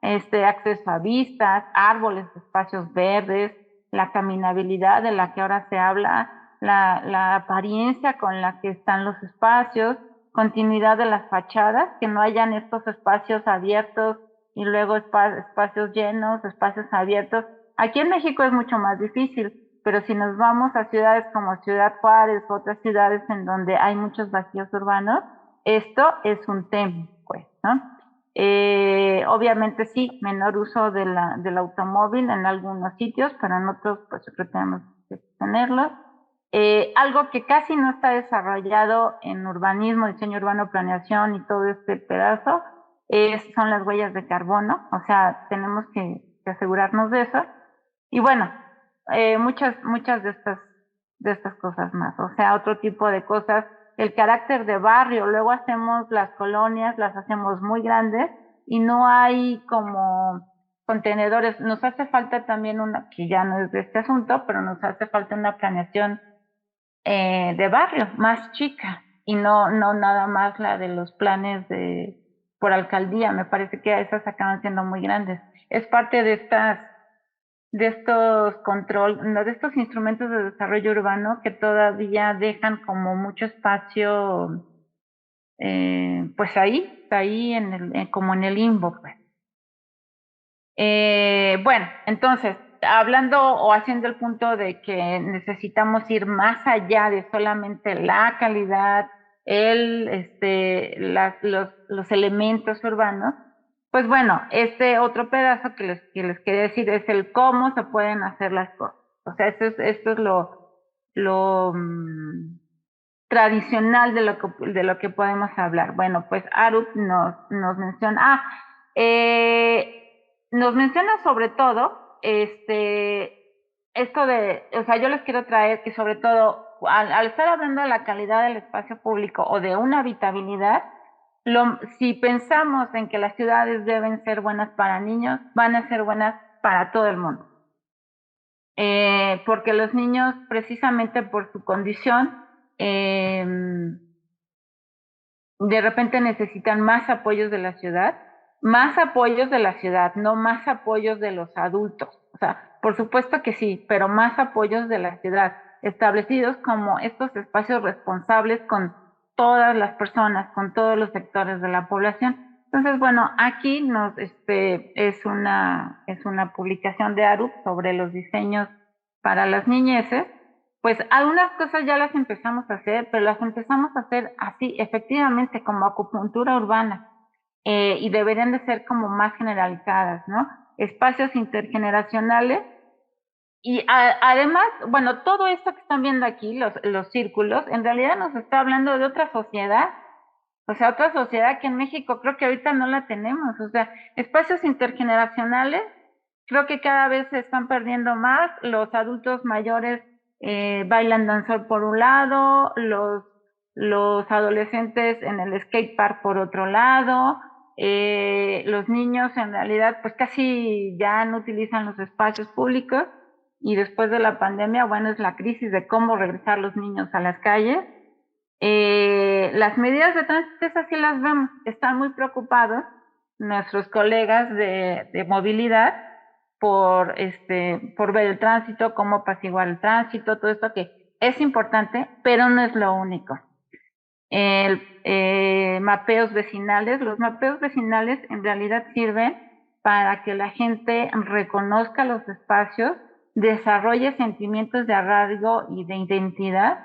acceso a vistas, árboles, espacios verdes, la caminabilidad de la que ahora se habla, la apariencia con la que están los espacios, continuidad de las fachadas, que no hayan estos espacios abiertos y luego espacios llenos, espacios abiertos. Aquí en México es mucho más difícil, pero si nos vamos a ciudades como Ciudad Juárez u otras ciudades en donde hay muchos vacíos urbanos, esto es un tema, pues, ¿no? Obviamente sí, menor uso del automóvil en algunos sitios, pero en otros pues siempre tenemos que tenerlo. Algo que casi no está desarrollado en urbanismo, diseño urbano, planeación y todo este pedazo, son las huellas de carbono, o sea, tenemos que asegurarnos de eso. Y bueno, muchas de estas cosas más, o sea, otro tipo de cosas, el carácter de barrio, luego hacemos las colonias, las hacemos muy grandes y no hay como contenedores. Nos hace falta también que ya no es de este asunto, pero nos hace falta una planeación de barrio más chica y no nada más la de los planes por alcaldía. Me parece que esas acaban siendo muy grandes. Es parte de estos no, de estos instrumentos de desarrollo urbano que todavía dejan como mucho espacio, pues ahí como en el limbo, pues. Bueno, entonces, hablando o haciendo el punto de que necesitamos ir más allá de solamente la calidad, los elementos urbanos, pues bueno, este otro pedazo que les quería decir es el cómo se pueden hacer las cosas. O sea, esto es lo tradicional de lo que podemos hablar. Bueno, pues Arup nos menciona, nos menciona sobre todo, esto de, o sea, yo les quiero traer que sobre todo, al estar hablando de la calidad del espacio público o de una habitabilidad, si pensamos en que las ciudades deben ser buenas para niños, van a ser buenas para todo el mundo. Porque los niños, precisamente por su condición, de repente necesitan más apoyos de la ciudad, no más apoyos de los adultos. O sea, por supuesto que sí, pero más apoyos de la ciudad, establecidos como estos espacios responsables con todas las personas, con todos los sectores de la población. Entonces, bueno, aquí es una publicación de ARUP sobre los diseños para las niñeces. Pues algunas cosas ya las empezamos a hacer, pero las empezamos a hacer así, efectivamente, como acupuntura urbana, y deberían de ser como más generalizadas, ¿no? Espacios intergeneracionales y además, bueno, todo esto que están viendo aquí, los círculos, en realidad nos está hablando de otra sociedad, o sea, otra sociedad que en México creo que ahorita no la tenemos, o sea, espacios intergeneracionales, creo que cada vez se están perdiendo más, los adultos mayores bailan danzar por un lado, los adolescentes en el skate park por otro lado, los niños en realidad pues casi ya no utilizan los espacios públicos y después de la pandemia, bueno, es la crisis de cómo regresar los niños a las calles. Las medidas de tránsito, esas sí las vemos, están muy preocupados nuestros colegas de movilidad por ver el tránsito, cómo apaciguar el tránsito, todo esto que es importante, pero no es lo único. Mapeos vecinales, los mapeos vecinales en realidad sirven para que la gente reconozca los espacios, desarrolle sentimientos de arraigo y de identidad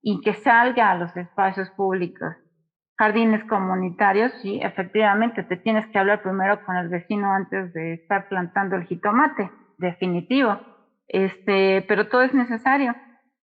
y que salga a los espacios públicos. Jardines comunitarios, sí, efectivamente, te tienes que hablar primero con el vecino antes de estar plantando el jitomate, definitivo. Pero todo es necesario.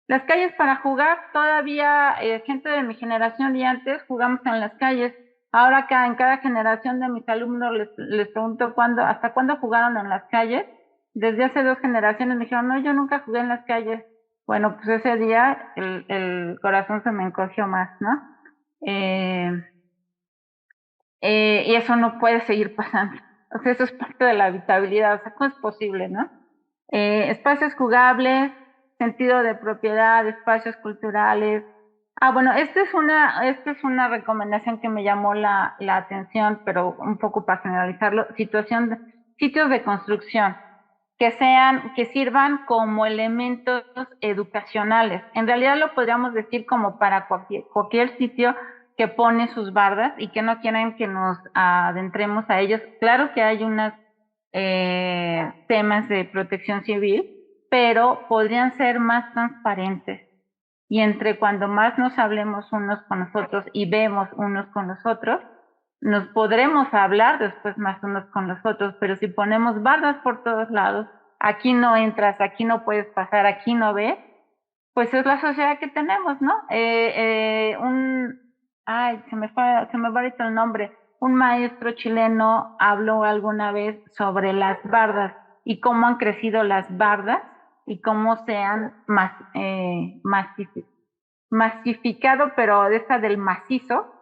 Las calles para jugar, todavía gente de mi generación y antes jugamos en las calles. Ahora acá en cada generación de mis alumnos les pregunto hasta cuándo jugaron en las calles. Desde hace 2 generaciones me dijeron, no, yo nunca jugué en las calles. Bueno, pues ese día el corazón se me encogió más, ¿no? Eh, y eso no puede seguir pasando. O sea, eso es parte de la habitabilidad. O sea, ¿cómo es posible, no? Espacios jugables, sentido de propiedad, espacios culturales. Ah, bueno, esta es una recomendación que me llamó la atención, pero un poco para generalizarlo, sitios de construcción que sirvan como elementos educacionales. En realidad lo podríamos decir como para cualquier sitio que pone sus bardas y que no quieren que nos adentremos a ellos. Claro que hay unos temas de protección civil, pero podrían ser más transparentes. Y entre cuando más nos hablemos unos con nosotros y vemos unos con los otros, nos podremos hablar después más unos con los otros, pero si ponemos bardas por todos lados, aquí no entras, aquí no puedes pasar, aquí no ves, pues es la sociedad que tenemos, ¿no? Ay, se me va ahorita el nombre. Un maestro chileno habló alguna vez sobre las bardas y cómo han crecido las bardas y cómo se han masificado, pero de esta del macizo,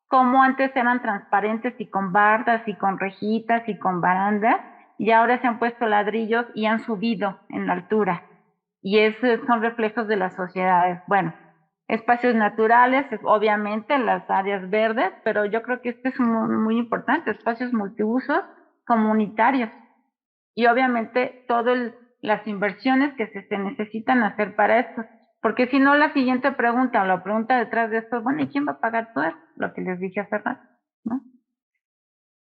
como antes eran transparentes y con bardas y con rejitas y con barandas, y ahora se han puesto ladrillos y han subido en la altura. Y esos son reflejos de las sociedades. Bueno, espacios naturales, obviamente las áreas verdes, pero yo creo que este es muy importante, espacios multiusos comunitarios. Y obviamente todas las inversiones que se necesitan hacer para esto. Porque si no, la siguiente pregunta o la pregunta detrás de esto, bueno, ¿y quién va a pagar todo eso? Lo que les dije hace rato, ¿no?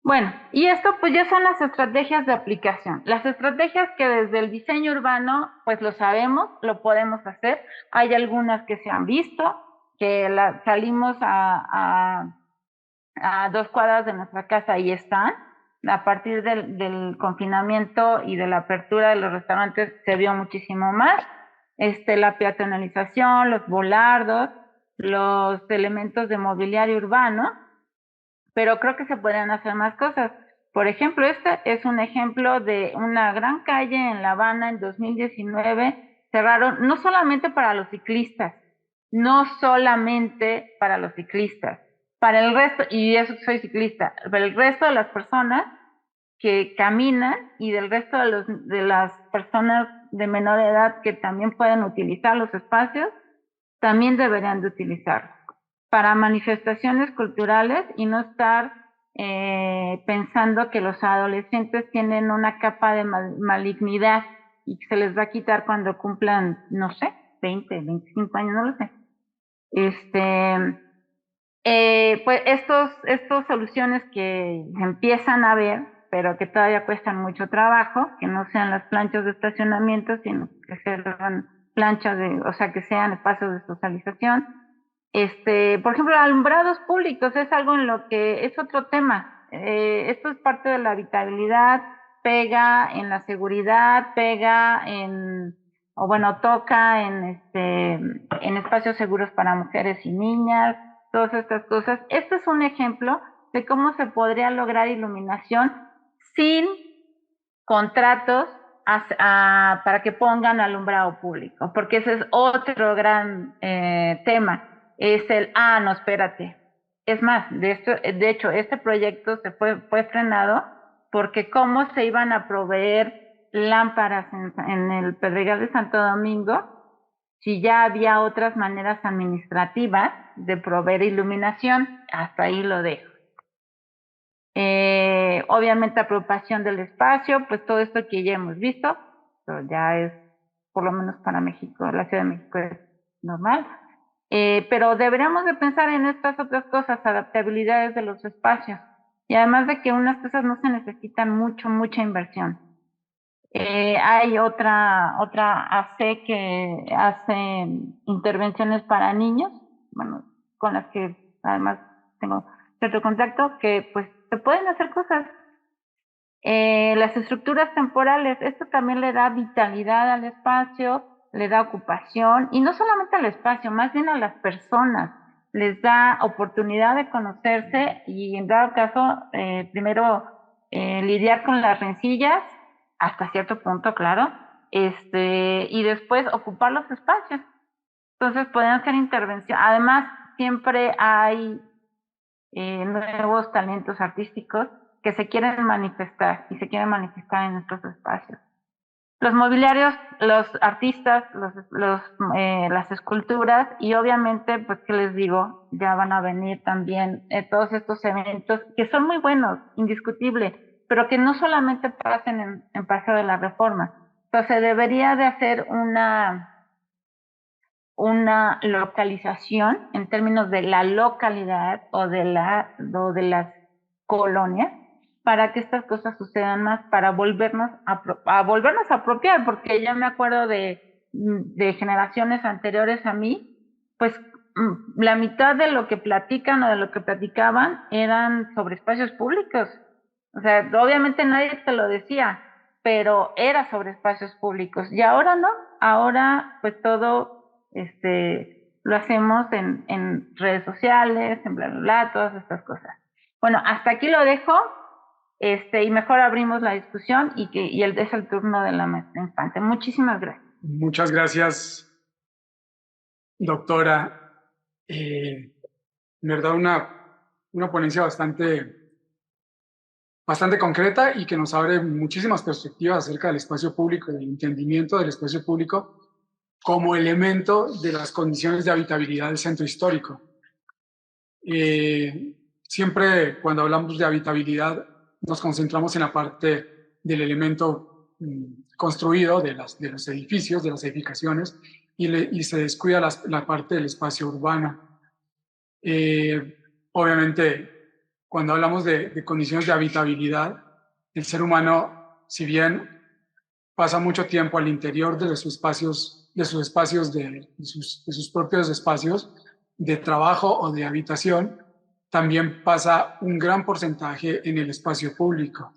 Bueno, y esto pues ya son las estrategias de aplicación. Las estrategias que desde el diseño urbano, pues lo sabemos, lo podemos hacer. Hay algunas que se han visto, que salimos a 2 cuadras de nuestra casa y están. A partir del confinamiento y de la apertura de los restaurantes se vio muchísimo más. La peatonalización, los volardos, los elementos de mobiliario urbano, pero creo que se pueden hacer más cosas. Por ejemplo, este es un ejemplo de una gran calle en La Habana en 2019. Cerraron no solamente para los ciclistas, no solamente para los ciclistas, para el resto, y eso que soy ciclista, para el resto de las personas que caminan y del resto de las personas de menor edad que también pueden utilizar los espacios, también deberían de utilizarlos para manifestaciones culturales y no estar pensando que los adolescentes tienen una capa de malignidad y que se les va a quitar cuando cumplan, no sé, 20, 25 años, no lo sé. Pues estos soluciones que se empiezan a ver, pero que todavía cuestan mucho trabajo, que no sean las planchas de estacionamiento, sino que sean planchas o sea, que sean espacios de socialización. Por ejemplo, alumbrados públicos es algo en lo que es otro tema. Esto es parte de la habitabilidad, pega en la seguridad, pega o bueno, toca en espacios seguros para mujeres y niñas, todas estas cosas. Este es un ejemplo de cómo se podría lograr iluminación sin contratos para que pongan alumbrado público, porque ese es otro gran tema, es no, espérate. Es más, de hecho, este proyecto fue frenado porque cómo se iban a proveer lámparas en el Pedregal de Santo Domingo si ya había otras maneras administrativas de proveer iluminación. Hasta ahí lo dejo. Obviamente apropiación del espacio, pues todo esto que ya hemos visto, pero ya es, por lo menos para México, la Ciudad de México es normal. Pero deberíamos de pensar en estas otras cosas, adaptabilidades de los espacios. Y además de que unas cosas no se necesitan mucha inversión. Hay otra AC que hace intervenciones para niños, bueno, con las que además tengo cierto contacto, que pues se pueden hacer cosas. Las estructuras temporales, esto también le da vitalidad al espacio, le da ocupación, y no solamente al espacio, más bien a las personas, les da oportunidad de conocerse y en dado caso, primero lidiar con las rencillas, hasta cierto punto, claro, y después ocupar los espacios. Entonces pueden hacer intervención. Además, siempre hay nuevos talentos artísticos que se quieren manifestar y se quieren manifestar en estos espacios. Los mobiliarios, los artistas, las esculturas y obviamente, pues, ¿qué les digo? Ya van a venir también todos estos eventos que son muy buenos, indiscutible, pero que no solamente pasen en Paseo de la Reforma. Entonces, debería de hacer una localización en términos de la localidad o de las colonias para que estas cosas sucedan más, para volvernos a volvernos a apropiar, porque yo me acuerdo de generaciones anteriores a mí, pues la mitad de lo que platican o de lo que platicaban eran sobre espacios públicos. O sea, obviamente nadie te lo decía, pero era sobre espacios públicos. Y ahora no, ahora pues todo lo hacemos en redes sociales, en bla, bla, bla, todas estas cosas. Bueno, hasta aquí lo dejo, y mejor abrimos la discusión es el turno de la maestra Infante. Muchísimas gracias. Muchas gracias, doctora. En verdad, una ponencia bastante concreta y que nos abre muchísimas perspectivas acerca del espacio público, del entendimiento del espacio público como elemento de las condiciones de habitabilidad del centro histórico. Siempre cuando hablamos de habitabilidad nos concentramos en la parte del elemento construido de los edificios, de las edificaciones, y se descuida la parte del espacio urbano. Obviamente, cuando hablamos de condiciones de habitabilidad, el ser humano, si bien pasa mucho tiempo al interior de sus espacios, de sus propios espacios de trabajo o de habitación, también pasa un gran porcentaje en el espacio público.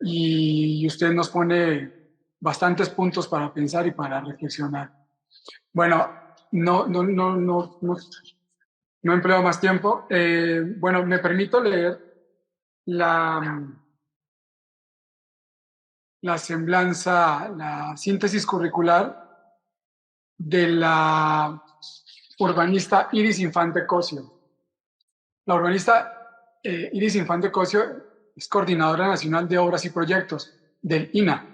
Y usted nos pone bastantes puntos para pensar y para reflexionar. Bueno, no empleo más tiempo. Bueno, me permito leer la la semblanza, la síntesis curricular de la urbanista Iris Infante Cosio. La urbanista Iris Infante Cosio es coordinadora nacional de obras y proyectos del INA.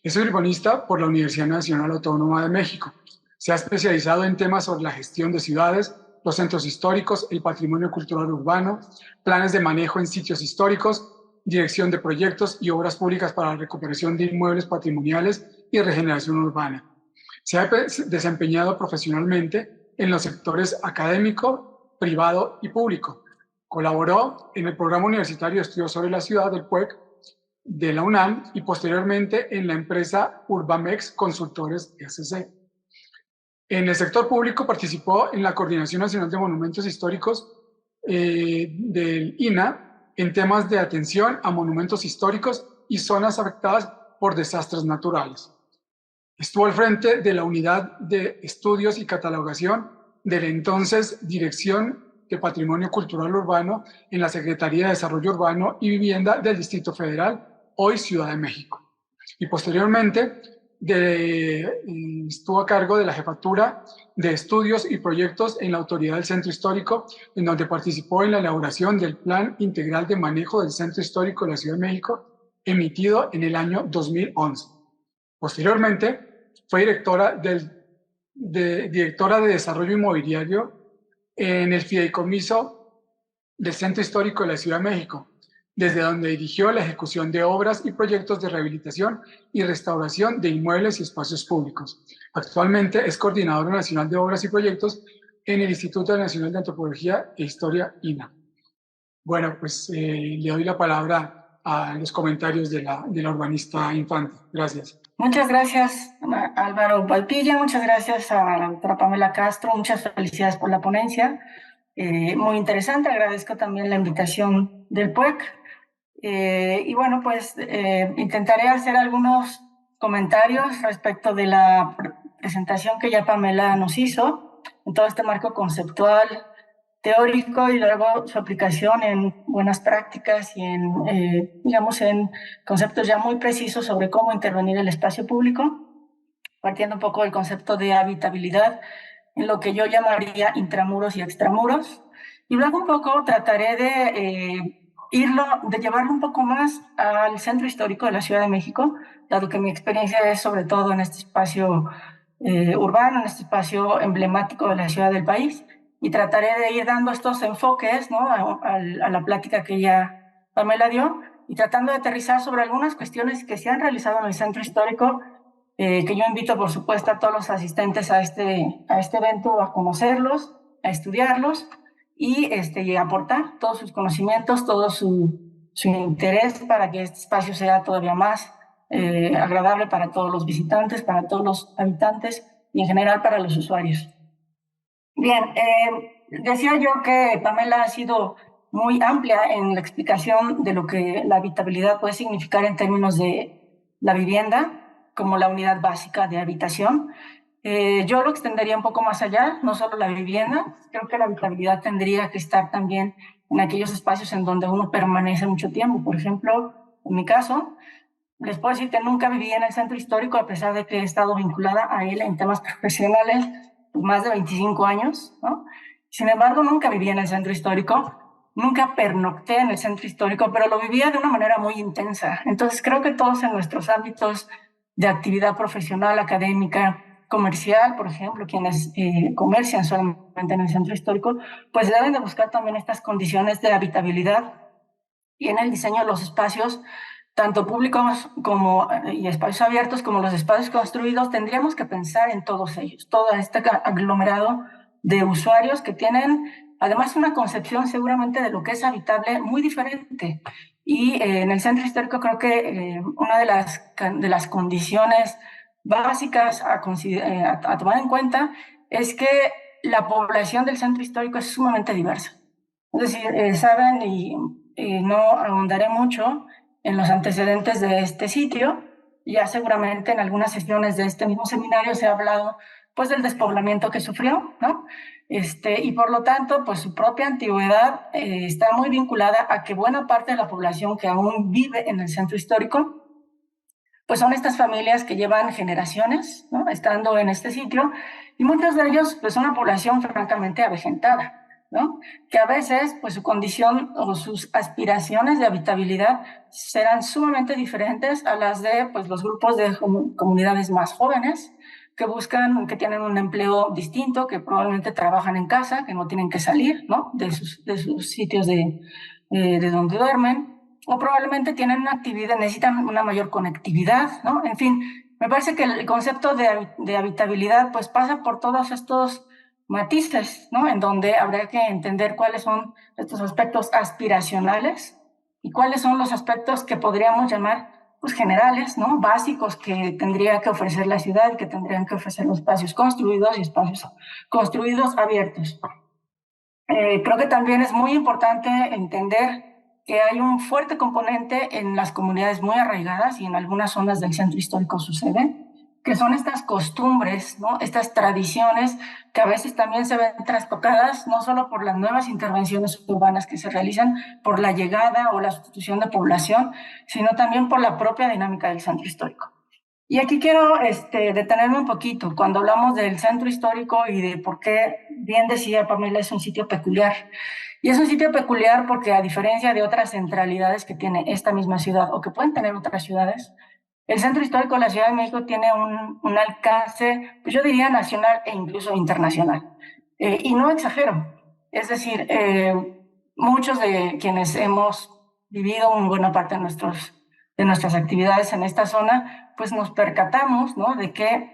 Es urbanista por la Universidad Nacional Autónoma de México. Se ha especializado en temas sobre la gestión de ciudades, los centros históricos, el patrimonio cultural urbano, planes de manejo en sitios históricos, dirección de proyectos y obras públicas para la recuperación de inmuebles patrimoniales y regeneración urbana. Se ha desempeñado profesionalmente en los sectores académico, privado y público. Colaboró en el Programa Universitario de Estudios sobre la Ciudad del PUEC de la UNAM y posteriormente en la empresa Urbamex Consultores SC. En el sector público participó en la Coordinación Nacional de Monumentos Históricos del INA en temas de atención a monumentos históricos y zonas afectadas por desastres naturales. Estuvo al frente de la Unidad de Estudios y Catalogación de la entonces Dirección de Patrimonio Cultural Urbano en la Secretaría de Desarrollo Urbano y Vivienda del Distrito Federal, hoy Ciudad de México. Y posteriormente estuvo a cargo de la Jefatura de Estudios y Proyectos en la Autoridad del Centro Histórico, en donde participó en la elaboración del Plan Integral de Manejo del Centro Histórico de la Ciudad de México, emitido en el año 2011. Posteriormente, fue directora de Desarrollo Inmobiliario en el Fideicomiso del Centro Histórico de la Ciudad de México, desde donde dirigió la ejecución de obras y proyectos de rehabilitación y restauración de inmuebles y espacios públicos. Actualmente es coordinadora nacional de obras y proyectos en el Instituto Nacional de Antropología e Historia, INA. Bueno, pues le doy la palabra a los comentarios de la urbanista Infante. Gracias. Muchas gracias, Álvaro Valpilla. Muchas gracias a la doctora Pamela Castro. Muchas felicidades por la ponencia. Muy interesante. Agradezco también la invitación del PUEC. Y bueno, pues intentaré hacer algunos comentarios respecto de la presentación que ya Pamela nos hizo en todo este marco conceptual, teórico y luego su aplicación en buenas prácticas y en, digamos, en conceptos ya muy precisos sobre cómo intervenir el espacio público, partiendo un poco del concepto de habitabilidad en lo que yo llamaría intramuros y extramuros. Y luego un poco trataré de llevarlo un poco más al centro histórico de la Ciudad de México, dado que mi experiencia es sobre todo en este espacio urbano, en este espacio emblemático de la ciudad del país, y trataré de ir dando estos enfoques, ¿no?, a la plática que ya Pamela dio, y tratando de aterrizar sobre algunas cuestiones que se han realizado en el centro histórico, que yo invito, por supuesto, a todos los asistentes a este evento a conocerlos, a estudiarlos y aportar todos sus conocimientos, todo su interés para que este espacio sea todavía más agradable para todos los visitantes, para todos los habitantes y en general para los usuarios. Bien, decía yo que Pamela ha sido muy amplia en la explicación de lo que la habitabilidad puede significar en términos de la vivienda como la unidad básica de habitación. Yo lo extendería un poco más allá, no solo la vivienda, creo que la habitabilidad tendría que estar también en aquellos espacios en donde uno permanece mucho tiempo. Por ejemplo, en mi caso, les puedo decir que nunca viví en el centro histórico, a pesar de que he estado vinculada a él en temas profesionales más de 25 años, ¿no? Sin embargo, nunca viví en el centro histórico, nunca pernocté en el centro histórico, pero lo vivía de una manera muy intensa. Entonces, creo que todos en nuestros ámbitos de actividad profesional, académica, comercial, por ejemplo, quienes comercian solamente en el centro histórico, pues deben de buscar también estas condiciones de habitabilidad y en el diseño de los espacios, tanto públicos como y espacios abiertos como los espacios construidos, tendríamos que pensar en todos ellos, todo este aglomerado de usuarios que tienen además una concepción seguramente de lo que es habitable muy diferente. Y en el centro histórico creo que una de las condiciones básicas a tomar en cuenta es que la población del centro histórico es sumamente diversa. Es decir, saben, y no ahondaré mucho en los antecedentes de este sitio, ya seguramente en algunas sesiones de este mismo seminario se ha hablado pues del despoblamiento que sufrió, ¿no? Y por lo tanto, pues su propia antigüedad está muy vinculada a que buena parte de la población que aún vive en el centro histórico pues son estas familias que llevan generaciones, ¿no?, estando en este sitio, y muchos de ellos pues son una población francamente avejentada, ¿no?, que a veces pues su condición o sus aspiraciones de habitabilidad serán sumamente diferentes a las de pues los grupos de comunidades más jóvenes que buscan, que tienen un empleo distinto, que probablemente trabajan en casa, que no tienen que salir, ¿no?, de sus sitios de donde duermen, o probablemente tienen una actividad, necesitan una mayor conectividad, ¿no? En fin, me parece que el concepto de habitabilidad pues pasa por todos estos matices, ¿no?, en donde habría que entender cuáles son estos aspectos aspiracionales y cuáles son los aspectos que podríamos llamar pues generales, ¿no?, básicos, que tendría que ofrecer la ciudad, que tendrían que ofrecer los espacios construidos y espacios construidos abiertos. Creo que también es muy importante entender que hay un fuerte componente en las comunidades muy arraigadas, y en algunas zonas del centro histórico sucede, que son estas costumbres, ¿no?, estas tradiciones que a veces también se ven trastocadas no solo por las nuevas intervenciones urbanas que se realizan, por la llegada o la sustitución de población, sino también por la propia dinámica del centro histórico. Y aquí quiero detenerme un poquito cuando hablamos del centro histórico y de por qué, bien decía Pamela, es un sitio peculiar. Y es un sitio peculiar porque, a diferencia de otras centralidades que tiene esta misma ciudad o que pueden tener otras ciudades, el centro histórico de la Ciudad de México tiene un alcance, pues yo diría nacional e incluso internacional. Y no exagero. Es decir, muchos de quienes hemos vivido una buena parte de nuestras actividades en esta zona, pues nos percatamos, ¿no?, de que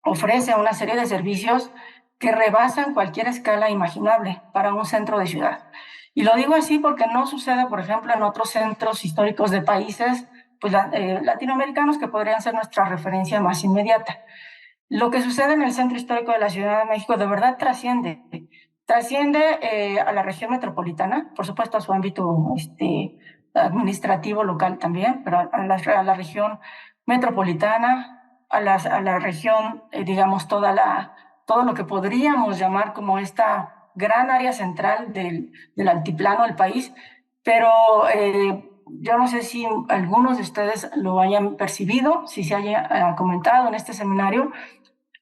ofrece una serie de servicios que rebasan cualquier escala imaginable para un centro de ciudad. Y lo digo así porque no sucede, por ejemplo, en otros centros históricos de países pues, latinoamericanos, que podrían ser nuestra referencia más inmediata. Lo que sucede en el centro histórico de la Ciudad de México de verdad trasciende a la región metropolitana, por supuesto a su ámbito administrativo local también, pero a la región metropolitana, a la región, digamos, todo lo que podríamos llamar como esta gran área central del altiplano del país, pero yo no sé si algunos de ustedes lo hayan percibido, si se haya comentado en este seminario.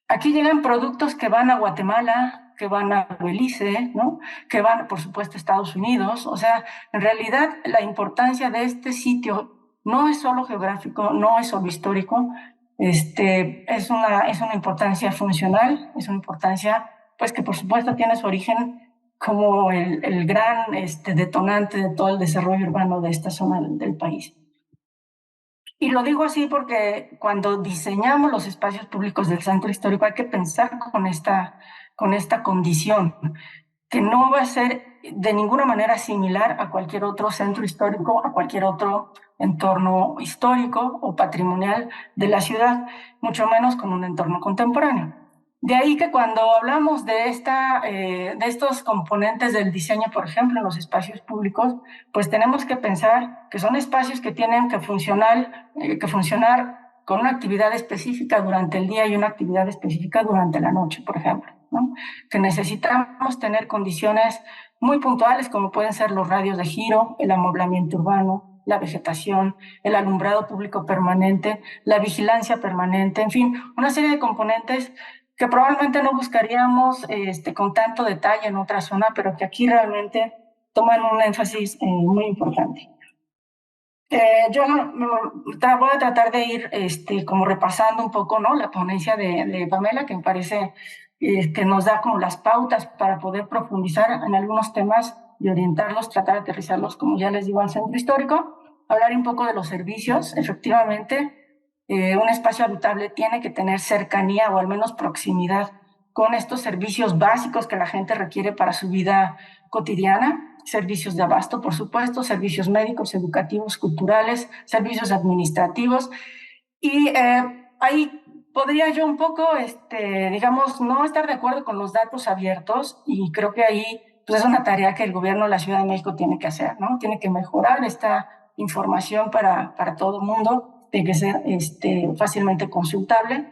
Aquí llegan productos que van a Guatemala, que van a Belice, ¿no?, que van, por supuesto, a Estados Unidos. O sea, en realidad la importancia de este sitio no es solo geográfico, no es solo histórico, es una importancia funcional, es una importancia, pues, que por supuesto tiene su origen como el gran detonante de todo el desarrollo urbano de esta zona del país. Y lo digo así porque cuando diseñamos los espacios públicos del centro histórico hay que pensar con esta condición, que no va a ser de ninguna manera similar a cualquier otro centro histórico, a cualquier otro entorno histórico o patrimonial de la ciudad, mucho menos con un entorno contemporáneo. De ahí que cuando hablamos de estos componentes del diseño, por ejemplo, en los espacios públicos, pues tenemos que pensar que son espacios que tienen que funcionar con una actividad específica durante el día y una actividad específica durante la noche, por ejemplo, ¿no?, que necesitamos tener condiciones muy puntuales, como pueden ser los radios de giro, el amoblamiento urbano, la vegetación, el alumbrado público permanente, la vigilancia permanente, en fin, una serie de componentes que probablemente no buscaríamos con tanto detalle en otra zona, pero que aquí realmente toman un énfasis muy importante. Yo voy a tratar de ir como repasando un poco, ¿no?, la ponencia de Pamela, que me parece que nos da como las pautas para poder profundizar en algunos temas y orientarlos, tratar de aterrizarlos, como ya les digo, al centro histórico, hablar un poco de los servicios. Efectivamente, un espacio habitable tiene que tener cercanía o al menos proximidad con estos servicios básicos que la gente requiere para su vida cotidiana, servicios de abasto, por supuesto, servicios médicos, educativos, culturales, servicios administrativos. Y ahí podría yo un poco, digamos, no estar de acuerdo con los datos abiertos, y creo que ahí pues, es una tarea que el gobierno de la Ciudad de México tiene que hacer, ¿no? Tiene que mejorar esta información para todo el mundo, tiene que ser fácilmente consultable.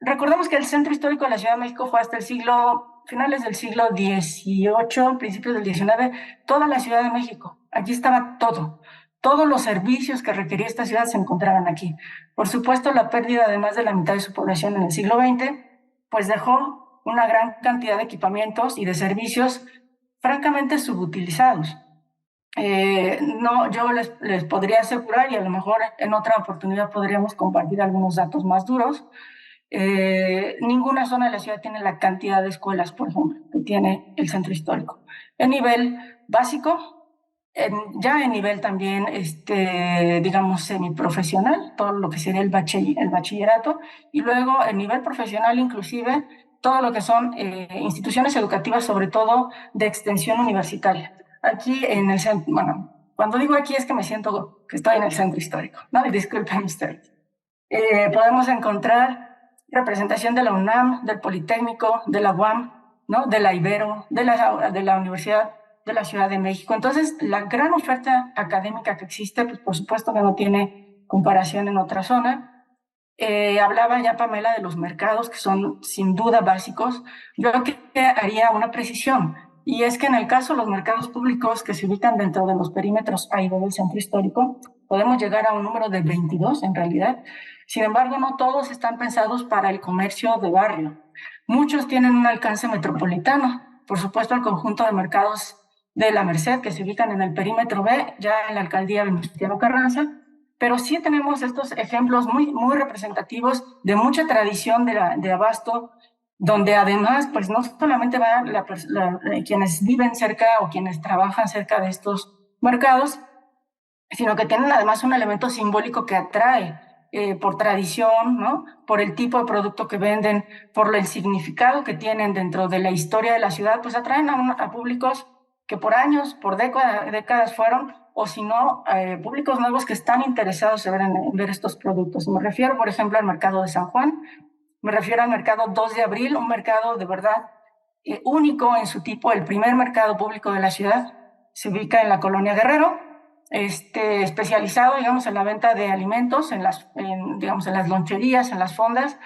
Recordemos que el centro histórico de la Ciudad de México fue hasta finales del siglo XVIII, principios del XIX, toda la Ciudad de México. Allí estaba todo. todos los servicios que requería esta ciudad se encontraban aquí. Por supuesto, la pérdida de más de la mitad de su población en el siglo XX, pues dejó una gran cantidad de equipamientos y de servicios francamente subutilizados. No, yo les podría asegurar, y a lo mejor en otra oportunidad podríamos compartir algunos datos más duros, ninguna zona de la ciudad tiene la cantidad de escuelas, por ejemplo, que tiene el centro histórico. En nivel básico, ya en nivel también, digamos, semiprofesional, todo lo que sería el bachillerato, y luego en nivel profesional inclusive, todo lo que son instituciones educativas, sobre todo de extensión universitaria. Aquí en el centro, bueno, cuando digo aquí es que me siento que estoy en el centro histórico, ¿no? Y disculpen ustedes. Podemos encontrar representación de la UNAM, del Politécnico, de la UAM, ¿no? De la Ibero, de la Universidad de la Ciudad de México. Entonces, la gran oferta académica que existe, pues por supuesto que no tiene comparación en otra zona. Hablaba ya Pamela de los mercados, que son sin duda básicos. Yo creo que haría una precisión, y es que en el caso de los mercados públicos que se ubican dentro de los perímetros A y B del centro histórico, podemos llegar a un número de 22 en realidad. Sin embargo, no todos están pensados para el comercio de barrio. Muchos tienen un alcance metropolitano. Por supuesto, el conjunto de mercados de la Merced, que se ubican en el perímetro B, ya en la alcaldía Venustiano Carranza, pero sí tenemos estos ejemplos muy representativos de mucha tradición de abasto, donde además, pues no solamente van quienes viven cerca o quienes trabajan cerca de estos mercados, sino que tienen además un elemento simbólico que atrae por tradición, ¿no? Por el tipo de producto que venden, por el significado que tienen dentro de la historia de la ciudad, pues atraen a públicos que por años, por décadas fueron, o si no, públicos nuevos que están interesados en ver estos productos. Me refiero, por ejemplo, al mercado de San Juan, me refiero al mercado 2 de abril, un mercado de verdad único en su tipo, el primer mercado público de la ciudad, se ubica en la colonia Guerrero, especializado, digamos, en la venta de alimentos, digamos, en las loncherías, en las fondas,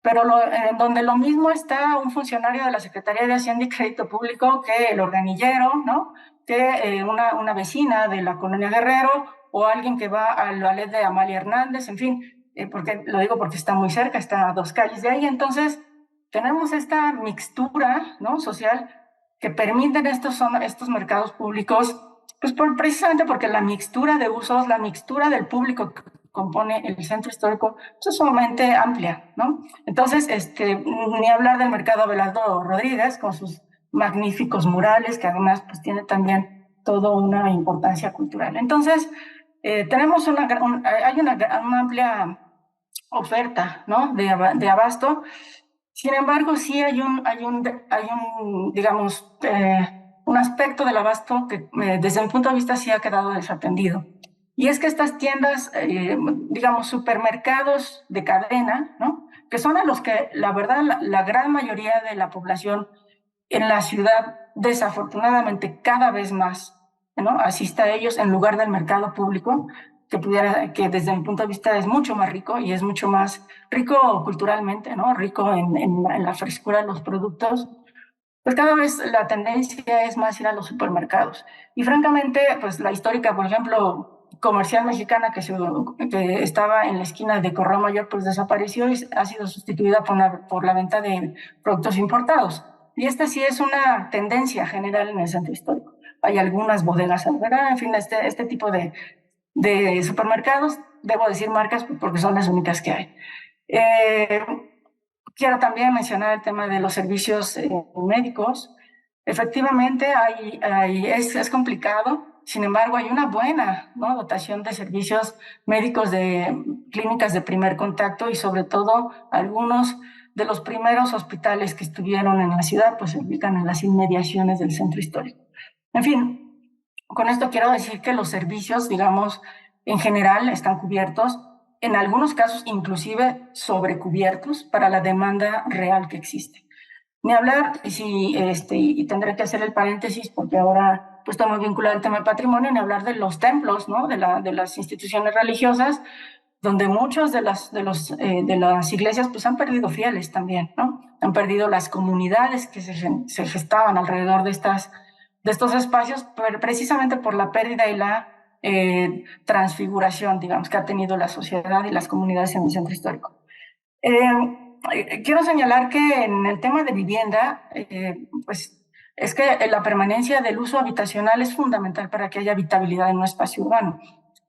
pero en donde lo mismo está un funcionario de la Secretaría de Hacienda y Crédito Público que el organillero, ¿no? Que una vecina de la colonia Guerrero o alguien que va al ballet de Amalia Hernández, en fin, porque lo digo porque está muy cerca, está a 2 calles de ahí. Entonces, tenemos esta mixtura, ¿no? social que permiten estos mercados públicos, pues precisamente porque la mixtura de usos, la mixtura del público que compone el centro histórico, pues es sumamente amplia, ¿no? Entonces, ni hablar del mercado Abelardo Rodríguez con sus magníficos murales, que además pues tiene también toda una importancia cultural. Entonces, tenemos hay una amplia oferta, ¿no? de abasto. Sin embargo, sí hay un digamos, un aspecto del abasto que desde mi punto de vista sí ha quedado desatendido. Y es que estas tiendas, digamos, supermercados de cadena, ¿no? Que son a los que, la verdad, la gran mayoría de la población en la ciudad, desafortunadamente, cada vez más, ¿no? asiste a ellos en lugar del mercado público, que desde mi punto de vista es mucho más rico y es mucho más rico culturalmente, ¿no? Rico en la frescura de los productos. Pues cada vez la tendencia es más ir a los supermercados. Y francamente, pues la histórica, por ejemplo, Comercial Mexicana que estaba en la esquina de Correo Mayor, pues desapareció y ha sido sustituida por la venta de productos importados. Y esta sí es una tendencia general en el centro histórico. Hay algunas bodegas Alberá, en fin, este tipo de supermercados, debo decir marcas porque son las únicas que hay. Quiero también mencionar el tema de los servicios médicos. Efectivamente, es complicado, sin embargo, hay una buena, ¿no? dotación de servicios médicos de clínicas de primer contacto y sobre todo algunos de los primeros hospitales que estuvieron en la ciudad, pues se ubican en las inmediaciones del centro histórico. En fin, con esto quiero decir que los servicios, digamos, en general están cubiertos, en algunos casos inclusive sobrecubiertos para la demanda real que existe. Ni hablar, y tendré que hacer el paréntesis porque ahora pues está muy vinculado al tema del patrimonio, ni hablar de los templos, ¿no? de las instituciones religiosas, donde muchos de las iglesias pues han perdido fieles también, ¿no? Han perdido las comunidades que se gestaban alrededor de estos espacios, precisamente por la pérdida y la transfiguración, digamos, que ha tenido la sociedad y las comunidades en el centro histórico. Quiero señalar que en el tema de vivienda, pues es que la permanencia del uso habitacional es fundamental para que haya habitabilidad en un espacio urbano.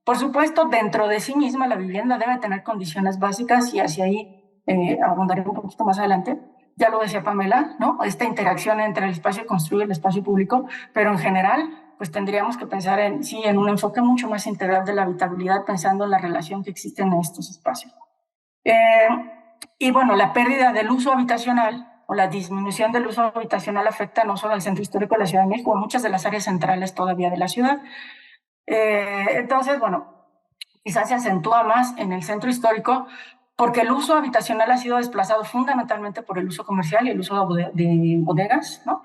Por supuesto, dentro de sí misma la vivienda debe tener condiciones básicas y hacia ahí abundaré un poquito más adelante. Ya lo decía Pamela, ¿no? Esta interacción entre el espacio construido y el espacio público, pero en general, pues tendríamos que pensar en un enfoque mucho más integral de la habitabilidad, pensando en la relación que existe en estos espacios. Y bueno, la pérdida del uso habitacional o la disminución del uso habitacional afecta no solo al centro histórico de la Ciudad de México, a muchas de las áreas centrales todavía de la ciudad. Entonces, bueno, quizás se acentúa más en el centro histórico porque el uso habitacional ha sido desplazado fundamentalmente por el uso comercial y el uso de bodegas, ¿no?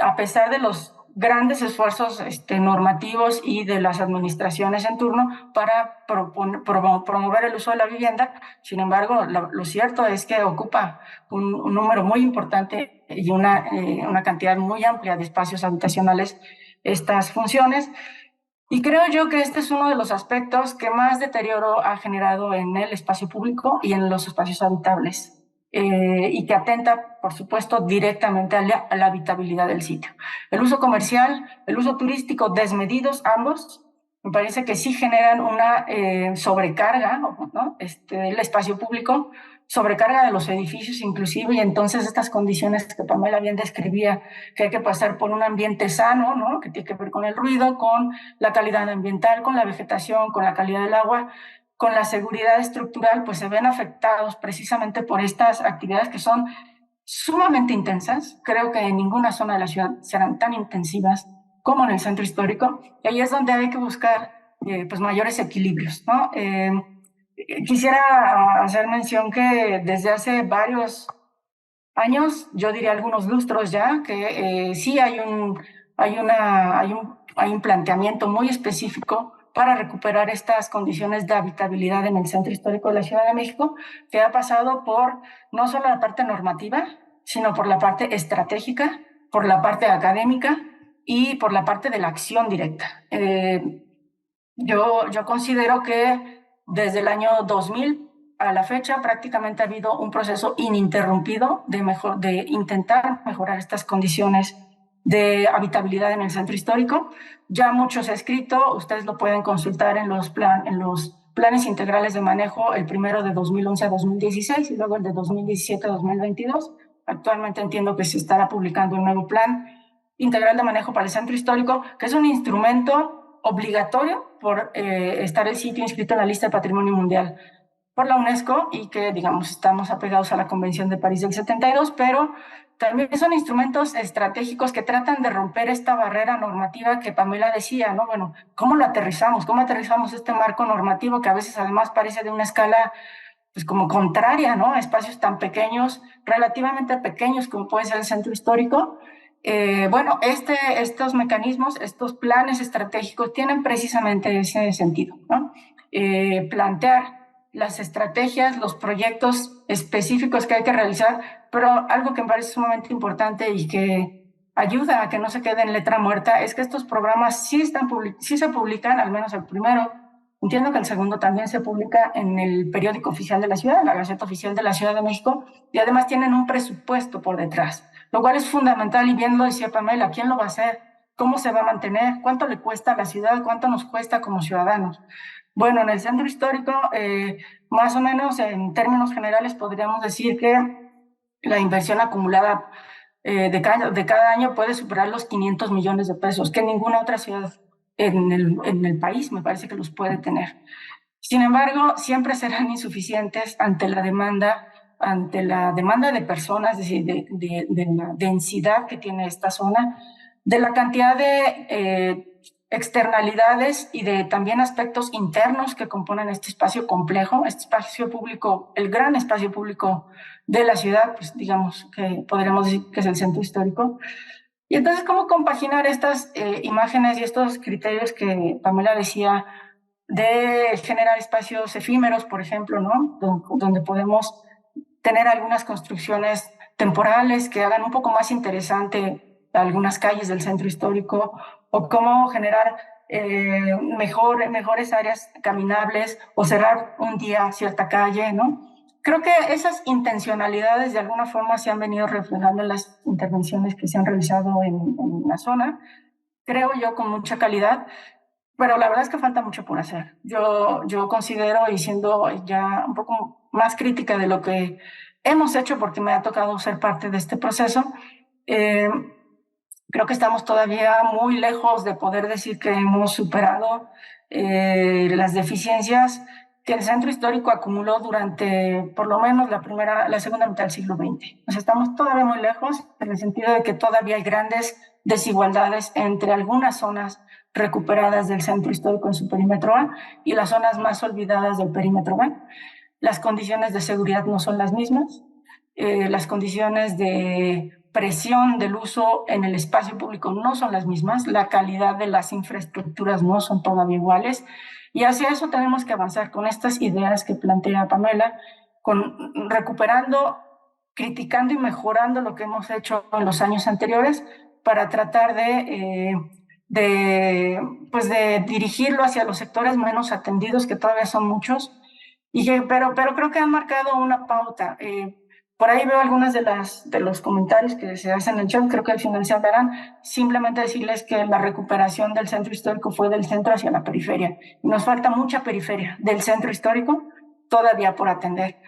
A pesar de los grandes esfuerzos normativos y de las administraciones en turno para promover el uso de la vivienda. Sin embargo, lo cierto es que ocupa un número muy importante y una cantidad muy amplia de espacios habitacionales estas funciones. Y creo yo que este es uno de los aspectos que más deterioro ha generado en el espacio público y en los espacios habitables. Y que atenta, por supuesto, directamente a la habitabilidad del sitio. El uso comercial, el uso turístico desmedidos, ambos, me parece que sí generan una sobrecarga, ¿no? Del espacio público, sobrecarga de los edificios inclusive, y entonces estas condiciones que Pamela bien describía, que hay que pasar por un ambiente sano, ¿no? Que tiene que ver con el ruido, con la calidad ambiental, con la vegetación, con la calidad del agua, con la seguridad estructural, pues se ven afectados precisamente por estas actividades que son sumamente intensas. Creo que en ninguna zona de la ciudad serán tan intensivas como en el centro histórico, y ahí es donde hay que buscar pues mayores equilibrios, ¿no? Quisiera hacer mención que desde hace varios años, yo diría algunos lustros ya, que sí hay un planteamiento muy específico para recuperar estas condiciones de habitabilidad en el centro histórico de la Ciudad de México, que ha pasado por no solo la parte normativa, sino por la parte estratégica, por la parte académica y por la parte de la acción directa. Yo considero que desde el año 2000 a la fecha prácticamente ha habido un proceso ininterrumpido de intentar mejorar estas condiciones de habitabilidad en el centro histórico. Ya mucho se ha escrito, ustedes lo pueden consultar en los planes integrales de manejo, el primero de 2011 a 2016 y luego el de 2017 a 2022. Actualmente entiendo que se estará publicando un nuevo plan integral de manejo para el centro histórico, que es un instrumento obligatorio por estar el sitio inscrito en la lista de Patrimonio Mundial por la UNESCO y que, digamos, estamos apegados a la Convención de París del 72, pero también son instrumentos estratégicos que tratan de romper esta barrera normativa que Pamela decía, ¿no? Bueno, ¿cómo lo aterrizamos? ¿Cómo aterrizamos este marco normativo que a veces además parece de una escala pues como contraria, ¿no? A espacios tan pequeños, relativamente pequeños como puede ser el centro histórico? Bueno, estos mecanismos, estos planes estratégicos tienen precisamente ese sentido, ¿no? Plantear las estrategias, los proyectos específicos que hay que realizar, pero algo que me parece sumamente importante y que ayuda a que no se quede en letra muerta es que estos programas sí se publican, al menos el primero. Entiendo que el segundo también se publica en el periódico oficial de la ciudad, en la Gaceta Oficial de la Ciudad de México, y además tienen un presupuesto por detrás, lo cual es fundamental, y bien lo decía Pamela, ¿quién lo va a hacer? ¿Cómo se va a mantener? ¿Cuánto le cuesta a la ciudad? ¿Cuánto nos cuesta como ciudadanos? Bueno, en el centro histórico, más o menos en términos generales, podríamos decir que la inversión acumulada de cada año puede superar los 500 millones de pesos, que ninguna otra ciudad en el país me parece que los puede tener. Sin embargo, siempre serán insuficientes ante la demanda de personas, es decir, de la densidad que tiene esta zona, de la cantidad de externalidades y de también aspectos internos que componen este espacio complejo, este espacio público, el gran espacio público de la ciudad, pues digamos que podríamos decir que es el centro histórico. Y entonces, ¿cómo compaginar estas imágenes y estos criterios que Pamela decía de generar espacios efímeros, por ejemplo, ¿no? Donde podemos tener algunas construcciones temporales que hagan un poco más interesante algunas calles del centro histórico, o cómo generar mejores áreas caminables o cerrar un día cierta calle, ¿no? Creo que esas intencionalidades de alguna forma se han venido reflejando en las intervenciones que se han realizado en la zona, creo yo con mucha calidad, pero la verdad es que falta mucho por hacer. Yo considero, y siendo ya un poco más crítica de lo que hemos hecho, porque me ha tocado ser parte de este proceso, eh, creo que estamos todavía muy lejos de poder decir que hemos superado las deficiencias que el centro histórico acumuló durante por lo menos la segunda mitad del siglo XX. O sea, estamos todavía muy lejos en el sentido de que todavía hay grandes desigualdades entre algunas zonas recuperadas del centro histórico en su perímetro A y las zonas más olvidadas del perímetro B. Las condiciones de seguridad no son las mismas, las condiciones de presión del uso en el espacio público no son las mismas, la calidad de las infraestructuras no son todavía iguales, y hacia eso tenemos que avanzar con estas ideas que plantea Pamela, recuperando, criticando y mejorando lo que hemos hecho en los años anteriores para tratar pues de dirigirlo hacia los sectores menos atendidos, que todavía son muchos, pero creo que han marcado una pauta. Por ahí veo algunas de los comentarios que se hacen en el chat, creo que al final se hablarán. Simplemente decirles que la recuperación del centro histórico fue del centro hacia la periferia. Nos falta mucha periferia del centro histórico todavía por atender.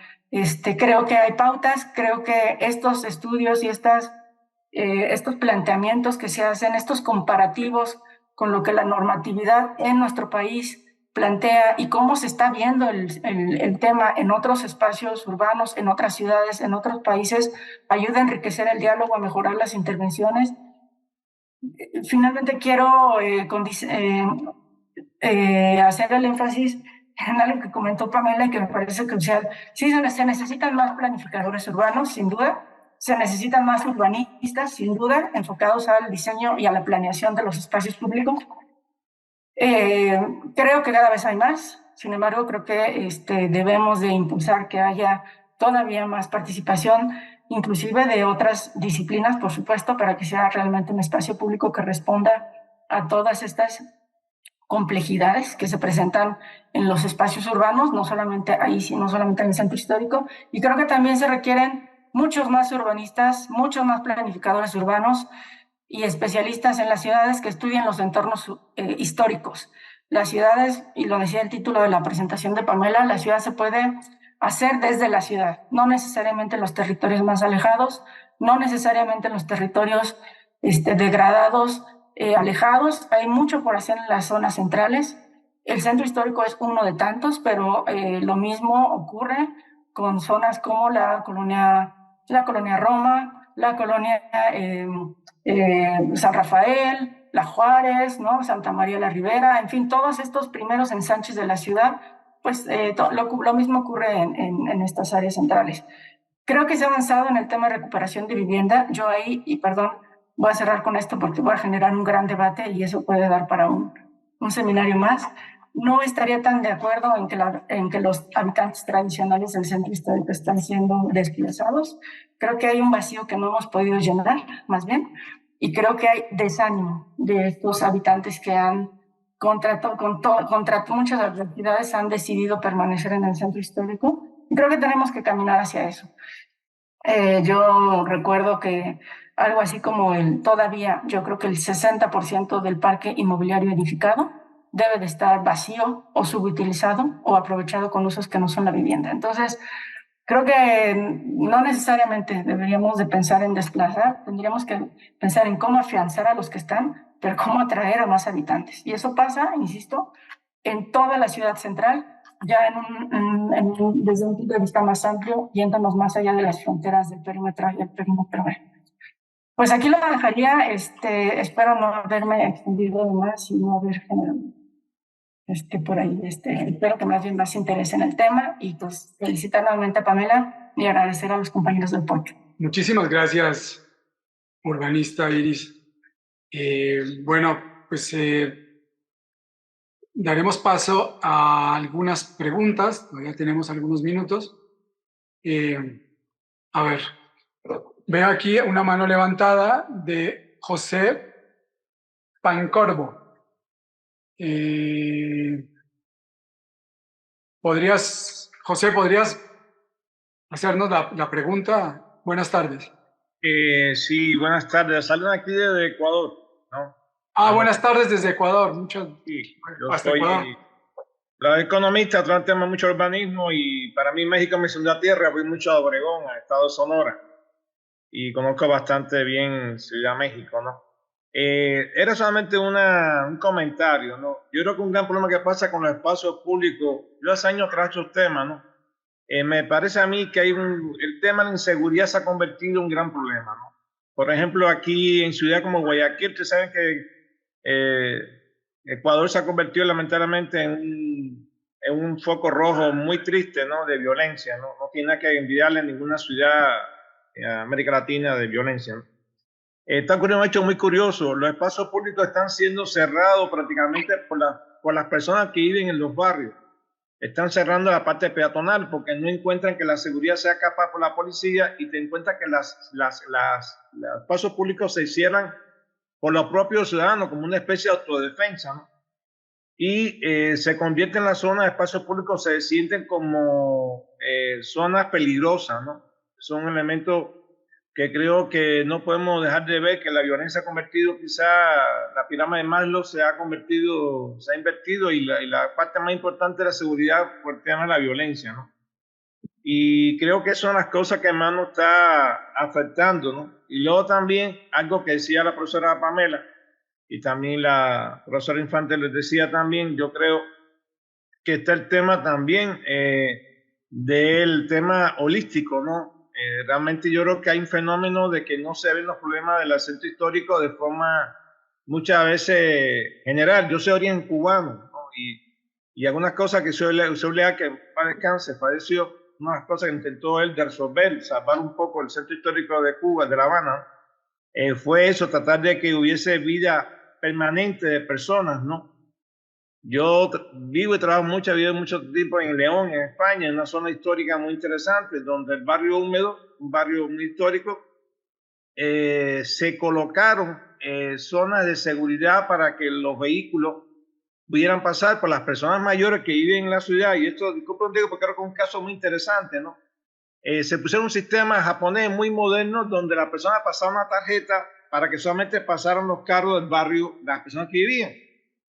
Creo que hay pautas, creo que estos estudios y estos planteamientos que se hacen, estos comparativos con lo que la normatividad en nuestro país plantea y cómo se está viendo el tema en otros espacios urbanos, en otras ciudades, en otros países, ayuda a enriquecer el diálogo, a mejorar las intervenciones. Finalmente quiero hacer el énfasis en algo que comentó Pamela y que me parece crucial. Sí, se necesitan más planificadores urbanos, sin duda. Se necesitan más urbanistas, sin duda, enfocados al diseño y a la planeación de los espacios públicos. Creo que cada vez hay más, sin embargo, creo que debemos de impulsar que haya todavía más participación, inclusive de otras disciplinas, por supuesto, para que sea realmente un espacio público que responda a todas estas complejidades que se presentan en los espacios urbanos, no solamente ahí, sino solamente en el centro histórico. Y creo que también se requieren muchos más urbanistas, muchos más planificadores urbanos y especialistas en las ciudades que estudien los entornos históricos. Las ciudades, y lo decía el título de la presentación de Pamela, la ciudad se puede hacer desde la ciudad, no necesariamente en los territorios más alejados, no necesariamente en los territorios degradados, alejados. Hay mucho por hacer en las zonas centrales. El centro histórico es uno de tantos, pero lo mismo ocurre con zonas como la colonia Roma, la colonia San Rafael, La Juárez, ¿no? Santa María la Ribera, en fin, todos estos primeros ensanches de la ciudad, pues lo mismo ocurre en estas áreas centrales. Creo que se ha avanzado en el tema de recuperación de vivienda. Yo ahí, y perdón, voy a cerrar con esto porque voy a generar un gran debate y eso puede dar para un seminario más. No estaría tan de acuerdo en que los habitantes tradicionales del centro histórico están siendo desplazados. Creo que hay un vacío que no hemos podido llenar, más bien, y creo que hay desánimo de estos habitantes que han contra muchas adversidades han decidido permanecer en el centro histórico. Y creo que tenemos que caminar hacia eso. Yo recuerdo que algo así como todavía, yo creo que el 60% del parque inmobiliario edificado debe de estar vacío o subutilizado o aprovechado con usos que no son la vivienda. Entonces, creo que no necesariamente deberíamos de pensar en desplazar, tendríamos que pensar en cómo afianzar a los que están, pero cómo atraer a más habitantes. Y eso pasa, insisto, en toda la ciudad central, ya desde un punto de vista más amplio, yéndonos más allá de las fronteras del perímetro A y el perímetro B. Pues aquí lo dejaría, espero no haberme extendido más y no haber generado por ahí, espero que más bien más interés en el tema y pues felicitar nuevamente a Pamela y agradecer a los compañeros del POC. Muchísimas gracias, urbanista Iris. Bueno, pues daremos paso a algunas preguntas, todavía tenemos algunos minutos. A ver, veo aquí una mano levantada de José Pancorbo. José, podrías hacernos la pregunta? Buenas tardes. Sí, buenas tardes. Saludos aquí desde Ecuador, ¿no? Buenas tardes desde Ecuador. Sí, yo Hasta soy Ecuador. economista, trato tema mucho urbanismo y para mí México es mi segunda tierra. Fui mucho a Obregón, a Estado de Sonora y conozco bastante bien Ciudad México, ¿no? Era solamente un comentario, ¿no? Yo creo que un gran problema que pasa con los espacios públicos, yo hace años trato estos temas, ¿no? Me parece a mí que el tema de la inseguridad se ha convertido en un gran problema, ¿no? Por ejemplo, aquí en ciudades como Guayaquil, ustedes saben que eh, Ecuador se ha convertido lamentablemente en un foco rojo muy triste, ¿no? De violencia, ¿no? No tiene nada que envidiarle a ninguna ciudad en América Latina de violencia, ¿no? Está ocurriendo un hecho muy curioso. Los espacios públicos están siendo cerrados prácticamente por las personas que viven en los barrios. Están cerrando la parte peatonal porque no encuentran que la seguridad sea capaz por la policía y te encuentran que los pasos públicos se cierran por los propios ciudadanos como una especie de autodefensa, ¿no? Y se convierte en la zona de espacios públicos, se sienten como zonas peligrosas, ¿no? Son elementos que creo que no podemos dejar de ver, que la violencia ha convertido, quizá la pirámide de Maslow se ha invertido y la parte más importante de la seguridad por el tema de la violencia, ¿no? Y creo que son las cosas que más nos está afectando, ¿no? Y luego también algo que decía la profesora Pamela y también la profesora Infante les decía también, yo creo que está el tema también del tema holístico, ¿no? Realmente yo creo que hay un fenómeno de que no se ven los problemas del centro histórico de forma muchas veces general. Yo soy origen cubano, ¿no? Y algunas cosas que soy Lea, que para descanse, falleció, unas cosas que intentó él de resolver, salvar un poco el centro histórico de Cuba, de La Habana, fue eso, tratar de que hubiese vida permanente de personas, ¿no? Yo vivo y trabajo vivo mucho tiempo en León, en España, en una zona histórica muy interesante, donde el barrio húmedo, un barrio muy histórico, se colocaron zonas de seguridad para que los vehículos pudieran pasar por las personas mayores que viven en la ciudad. Y esto, disculpen, digo, porque creo que es un caso muy interesante, ¿no? Se pusieron un sistema japonés muy moderno donde la persona pasaba una tarjeta para que solamente pasaran los carros del barrio, las personas que vivían.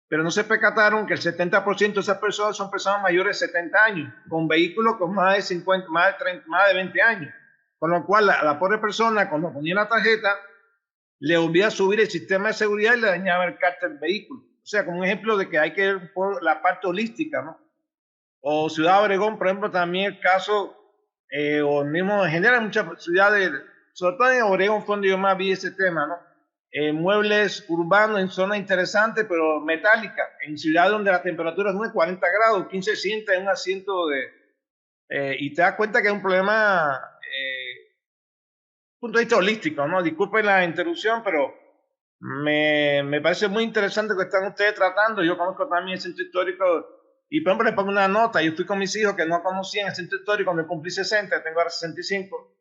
Pero no se percataron que el 70% de esas personas son personas mayores de 70 años, con vehículos con más de 50, más de 30, más de 20 años. Con lo cual, la pobre persona, cuando ponía la tarjeta, le volvía a subir el sistema de seguridad y le dañaba el cárter del vehículo. O sea, como un ejemplo de que hay que ver por la parte holística, ¿no? O Ciudad Obregón, por ejemplo, también el caso, o mismo en general, muchas ciudades, sobre todo en Obregón fue donde yo más vi ese tema, ¿no? Muebles urbanos en zonas interesantes, pero metálicas, en ciudades donde la temperatura es de 40 grados, 15 sienta en un asiento y te das cuenta que es un problema, punto de vista holístico, ¿no? Disculpen la interrupción, pero me parece muy interesante que están ustedes tratando. Yo conozco también el centro histórico y, por ejemplo, le pongo una nota. Yo fui con mis hijos que no conocían el centro histórico cuando cumplí 60, tengo ahora 65,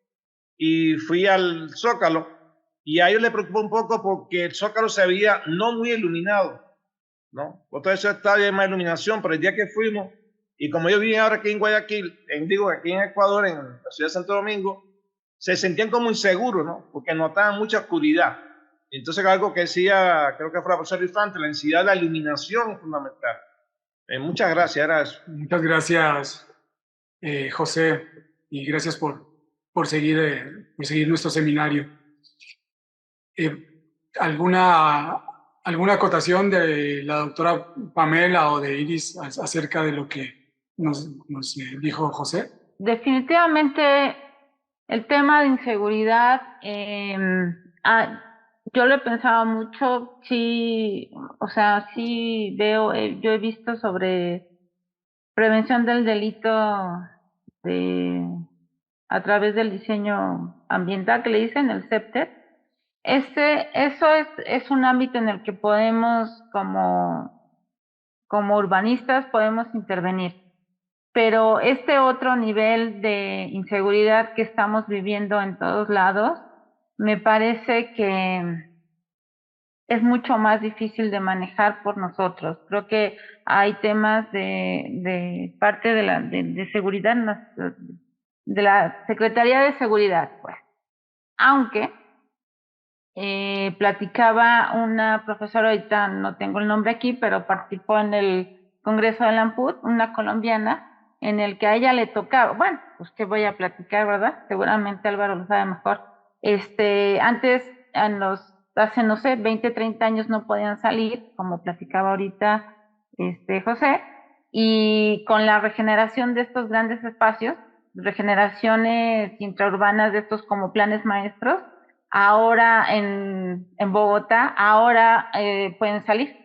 y fui al Zócalo. Y a ellos les preocupó un poco porque el Zócalo se veía no muy iluminado, ¿no? Otra vez está de más iluminación, pero el día que fuimos, y como yo vine ahora aquí en Guayaquil, aquí en Ecuador, en la ciudad de Santo Domingo, se sentían como inseguros, ¿no? Porque notaban mucha oscuridad. Entonces, algo que decía, creo que fue la profesora Infante, la necesidad de la iluminación es fundamental. Muchas gracias, era eso. Muchas gracias, José, y gracias por seguir nuestro seminario. ¿Alguna acotación de la doctora Pamela o de Iris acerca de lo que nos dijo José? Definitivamente el tema de inseguridad, yo lo he pensado mucho, sí, o sea, sí veo, yo he visto sobre prevención del delito de, a través del diseño ambiental que le dicen, el CEPTER. Eso es un ámbito en el que podemos, como urbanistas, podemos intervenir. Pero este otro nivel de inseguridad que estamos viviendo en todos lados, me parece que es mucho más difícil de manejar por nosotros. Creo que hay temas de parte de seguridad, de la Secretaría de Seguridad, pues. Aunque platicaba una profesora, ahorita no tengo el nombre aquí, pero participó en el Congreso de la ANPUD, una colombiana, en el que a ella le tocaba, bueno, pues que voy a platicar, ¿verdad? Seguramente Álvaro lo sabe mejor. Antes, hace no sé, 20, 30 años no podían salir, como platicaba ahorita José, y con la regeneración de estos grandes espacios, regeneraciones intraurbanas de estos como planes maestros, ahora en Bogotá, ahora pueden salir.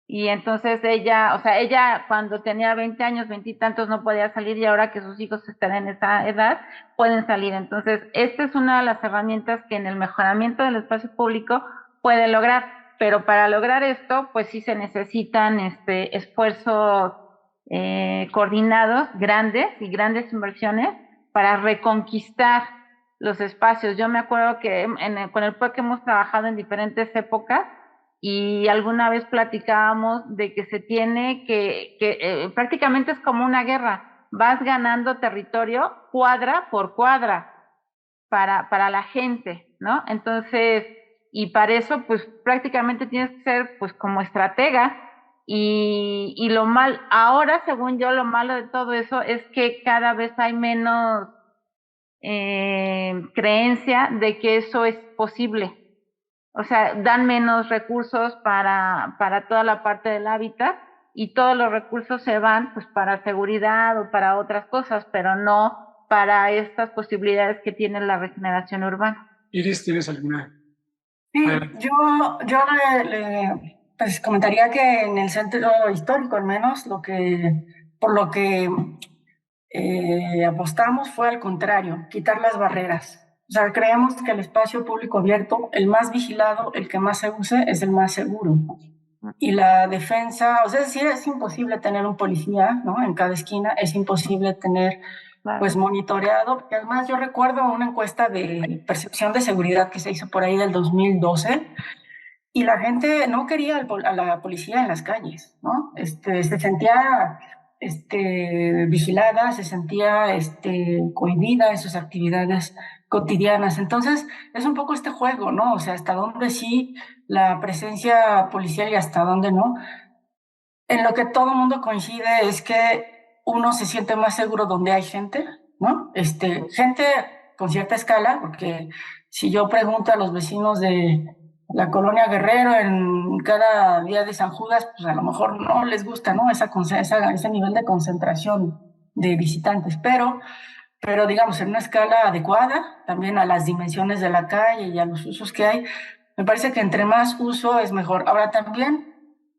Y entonces ella cuando tenía 20 años, 20 y tantos, no podía salir, y ahora que sus hijos están en esa edad, pueden salir. Entonces, esta es una de las herramientas que en el mejoramiento del espacio público puede lograr. Pero para lograr esto, pues sí se necesitan esfuerzos coordinados, grandes y grandes inversiones para reconquistar los espacios. Yo me acuerdo que con el PUEC hemos trabajado en diferentes épocas y alguna vez platicábamos de que se tiene que prácticamente es como una guerra, vas ganando territorio cuadra por cuadra para la gente, ¿no? Entonces, y para eso, pues prácticamente tienes que ser pues como estratega y ahora según yo, lo malo de todo eso es que cada vez hay menos creencia de que eso es posible. O sea, dan menos recursos para toda la parte del hábitat y todos los recursos se van pues para seguridad o para otras cosas, pero no para estas posibilidades que tiene la regeneración urbana. Iris, ¿tienes alguna? Sí, Adelante. yo pues comentaría que en el centro histórico, al menos, por lo que apostamos fue al contrario, quitar las barreras. O sea, creemos que el espacio público abierto, el más vigilado, el que más se use, es el más seguro. Y la defensa, o sea, es decir, es imposible tener un policía, ¿no? En cada esquina, es imposible tener, Claro. pues, monitoreado, porque además yo recuerdo una encuesta de percepción de seguridad que se hizo por ahí del 2012, y la gente no quería a la policía en las calles, ¿no? Se sentía vigilada, se sentía cohibida en sus actividades cotidianas. Entonces, es un poco este juego, ¿no? O sea, hasta dónde sí la presencia policial y hasta dónde no. En lo que todo el mundo coincide es que uno se siente más seguro donde hay gente, ¿no? Gente con cierta escala, porque si yo pregunto a los vecinos de la colonia Guerrero en cada día de San Judas, pues a lo mejor no les gusta, ¿no? Ese nivel de concentración de visitantes, pero digamos, en una escala adecuada, también a las dimensiones de la calle y a los usos que hay, me parece que entre más uso es mejor. Ahora también,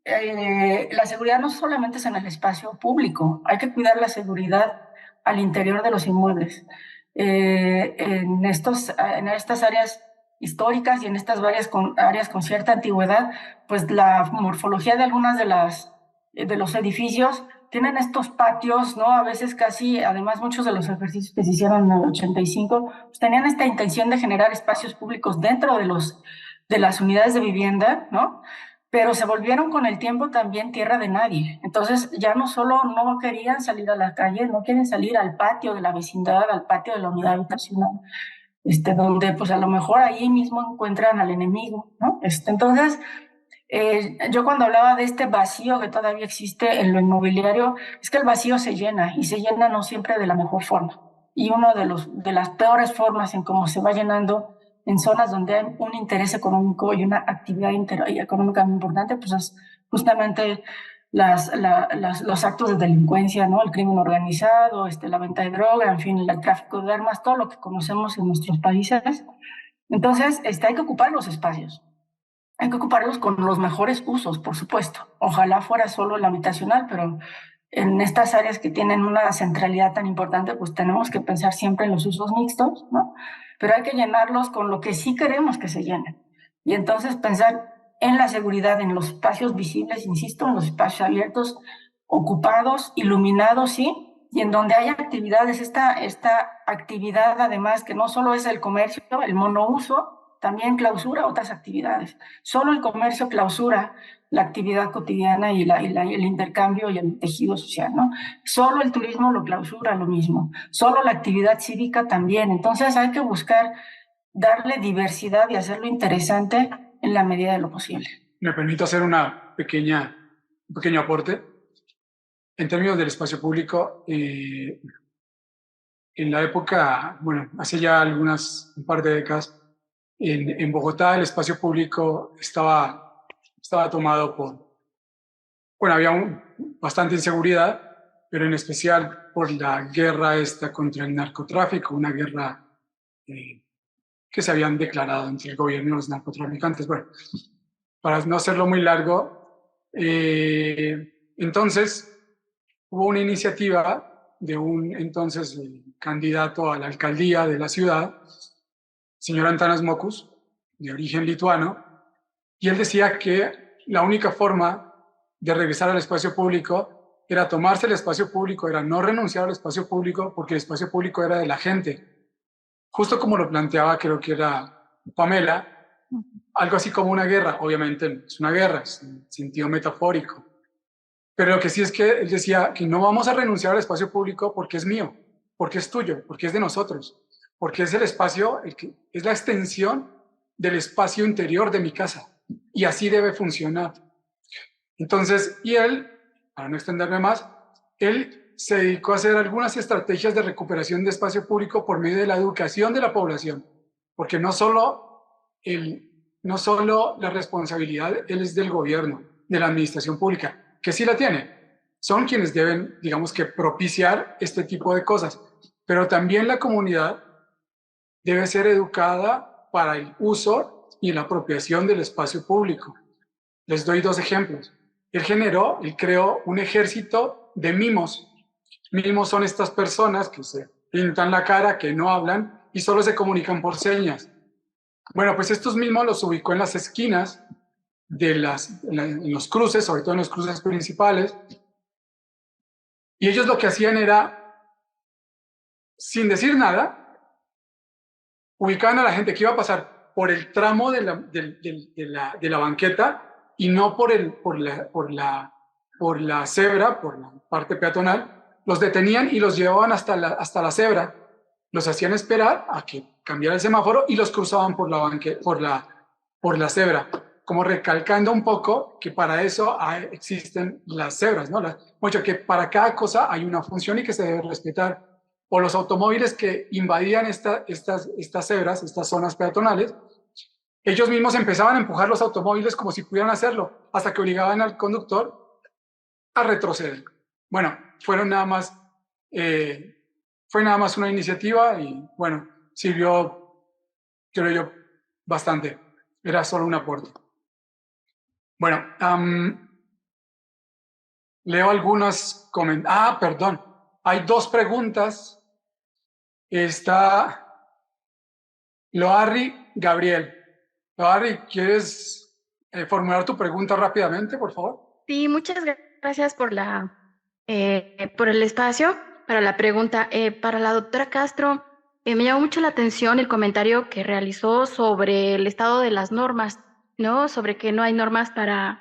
la seguridad no solamente es en el espacio público, hay que cuidar la seguridad al interior de los inmuebles. En estas áreas históricas y en estas varias áreas con cierta antigüedad, pues la morfología de algunas de los edificios tienen estos patios, ¿no? A veces casi, además muchos de los ejercicios que se hicieron en el 85, pues tenían esta intención de generar espacios públicos dentro de las unidades de vivienda, ¿no? Pero se volvieron con el tiempo también tierra de nadie. Entonces ya no solo no querían salir a la calle, no quieren salir al patio de la vecindad, al patio de la unidad habitacional, donde pues a lo mejor ahí mismo encuentran al enemigo, ¿no? Entonces, yo cuando hablaba de este vacío que todavía existe en lo inmobiliario, es que el vacío se llena y se llena no siempre de la mejor forma. Y una de las peores formas en cómo se va llenando en zonas donde hay un interés económico y una actividad económica muy importante, pues es justamente los actos de delincuencia, ¿no? El crimen organizado, la venta de droga, en fin, el tráfico de armas, todo lo que conocemos en nuestros países. Entonces, hay que ocupar los espacios. Hay que ocuparlos con los mejores usos, por supuesto. Ojalá fuera solo el habitacional, pero en estas áreas que tienen una centralidad tan importante, pues tenemos que pensar siempre en los usos mixtos, ¿no? Pero hay que llenarlos con lo que sí queremos que se llenen. Y entonces pensar en la seguridad, en los espacios visibles, insisto, en los espacios abiertos, ocupados, iluminados, sí, y en donde hay actividades, esta actividad además que no solo es el comercio, el monouso, también clausura otras actividades. Solo el comercio clausura la actividad cotidiana y el intercambio y el tejido social, ¿no? Solo el turismo lo clausura lo mismo. Solo la actividad cívica también. Entonces hay que buscar darle diversidad y hacerlo interesante en la medida de lo posible. Me permito hacer un pequeño aporte. En términos del espacio público, en la época, bueno, hace ya un par de décadas, en Bogotá el espacio público estaba tomado bueno, había bastante inseguridad, pero en especial por la guerra esta contra el narcotráfico, una guerra que se habían declarado entre el gobierno y los narcotraficantes. Bueno, para no hacerlo muy largo, entonces hubo una iniciativa de un entonces candidato a la alcaldía de la ciudad, señor Antanas Mockus, de origen lituano, y él decía que la única forma de regresar al espacio público era tomarse el espacio público, era no renunciar al espacio público, porque el espacio público era de la gente. Justo como lo planteaba, creo que era Pamela, algo así como una guerra. Obviamente es una guerra, es un sentido metafórico. Pero lo que sí es que él decía que no vamos a renunciar al espacio público porque es mío, porque es tuyo, porque es de nosotros, porque es el espacio, es la extensión del espacio interior de mi casa. Y así debe funcionar. Entonces, y él, para no extenderme más, él se dedicó a hacer algunas estrategias de recuperación de espacio público por medio de la educación de la población, porque no solo la responsabilidad él es del gobierno, de la administración pública, que sí la tiene, son quienes deben, digamos que, propiciar este tipo de cosas, pero también la comunidad debe ser educada para el uso y la apropiación del espacio público. Les doy 2 ejemplos. Él creó un ejército de mimos. Mimos son estas personas que se pintan la cara, que no hablan y solo se comunican por señas. Bueno, pues estos mimos los ubicó en las esquinas en los cruces, sobre todo en los cruces principales. Y ellos lo que hacían era, sin decir nada, ubicaban a la gente que iba a pasar por el tramo de la banqueta y no por la cebra, por la parte peatonal. Los detenían y los llevaban hasta la cebra. Los hacían esperar a que cambiara el semáforo y los cruzaban por la cebra, como recalcando un poco que para eso existen las cebras, ¿no? Que para cada cosa hay una función y que se debe respetar. O los automóviles que invadían estas cebras, estas zonas peatonales, ellos mismos empezaban a empujar los automóviles como si pudieran hacerlo, hasta que obligaban al conductor a retroceder. Bueno, fue nada más una iniciativa y, bueno, sirvió, creo yo, bastante. Era solo un aporte. Bueno, leo algunos comentarios. Perdón. Hay 2 preguntas. Está Loarri Gabriel. Loarri, ¿quieres formular tu pregunta rápidamente, por favor? Sí, muchas gracias por el espacio para la pregunta. Para la doctora Castro, me llamó mucho la atención el comentario que realizó sobre el estado de las normas, ¿no? Sobre que no hay normas para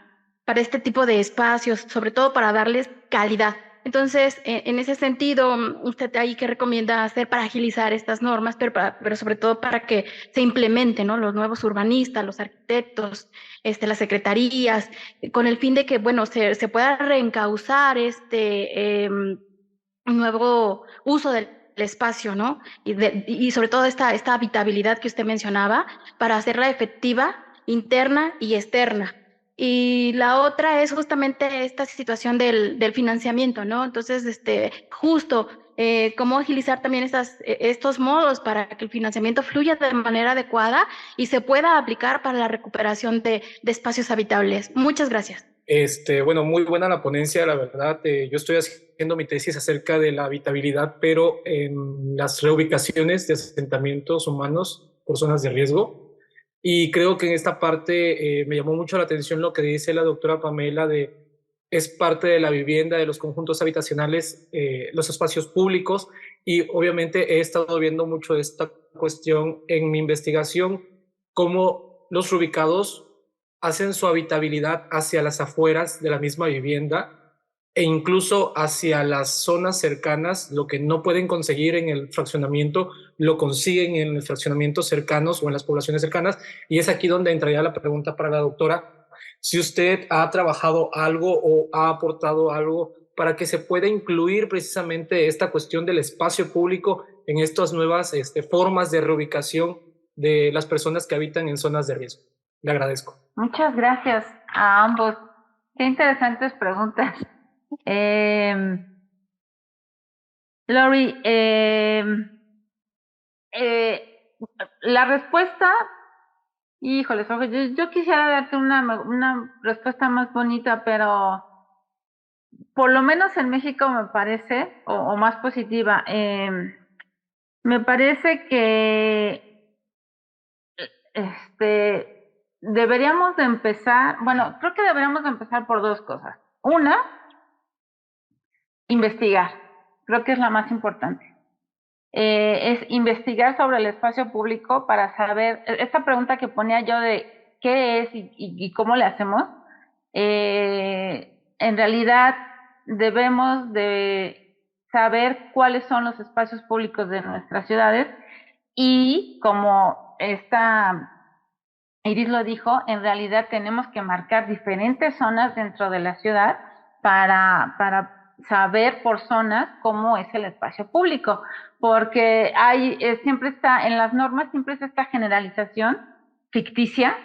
este tipo de espacios, sobre todo para darles calidad. Entonces, en ese sentido, ¿usted ahí qué recomienda hacer para agilizar estas normas, pero sobre todo para que se implementen, ¿no? Los nuevos urbanistas, los arquitectos, las secretarías, con el fin de que, bueno, se pueda reencauzar nuevo uso del espacio, ¿no? Y sobre todo esta habitabilidad que usted mencionaba, para hacerla efectiva, interna y externa. Y la otra es justamente esta situación del financiamiento, ¿no? Entonces, justo cómo agilizar también estos modos para que el financiamiento fluya de manera adecuada y se pueda aplicar para la recuperación de espacios habitables. Muchas gracias. Bueno, muy buena la ponencia, la verdad. Yo estoy haciendo mi tesis acerca de la habitabilidad, pero en las reubicaciones de asentamientos humanos por zonas de riesgo. Y creo que en esta parte me llamó mucho la atención lo que dice la doctora Pamela es parte de la vivienda, de los conjuntos habitacionales, los espacios públicos, y obviamente he estado viendo mucho esta cuestión en mi investigación cómo los reubicados hacen su habitabilidad hacia las afueras de la misma vivienda e incluso hacia las zonas cercanas. Lo que no pueden conseguir en el fraccionamiento, lo consiguen en los fraccionamientos cercanos o en las poblaciones cercanas. Y es aquí donde entraría la pregunta para la doctora. Si usted ha trabajado algo o ha aportado algo para que se pueda incluir precisamente esta cuestión del espacio público en estas nuevas formas de reubicación de las personas que habitan en zonas de riesgo. Le agradezco. Muchas gracias a ambos. Qué interesantes preguntas. Lori, la respuesta, híjole, yo quisiera darte una respuesta más bonita, pero por lo menos en México me parece, o más positiva, me parece que deberíamos de empezar, bueno, creo que deberíamos de empezar por dos cosas. Una, investigar, creo que es la más importante. Es investigar sobre el espacio público para saber, esta pregunta que ponía yo de qué es y cómo le hacemos, en realidad debemos de saber cuáles son los espacios públicos de nuestras ciudades y como esta Iris lo dijo, en realidad tenemos que marcar diferentes zonas dentro de la ciudad para saber por zonas cómo es el espacio público, porque hay siempre está en las normas siempre es esta generalización ficticia,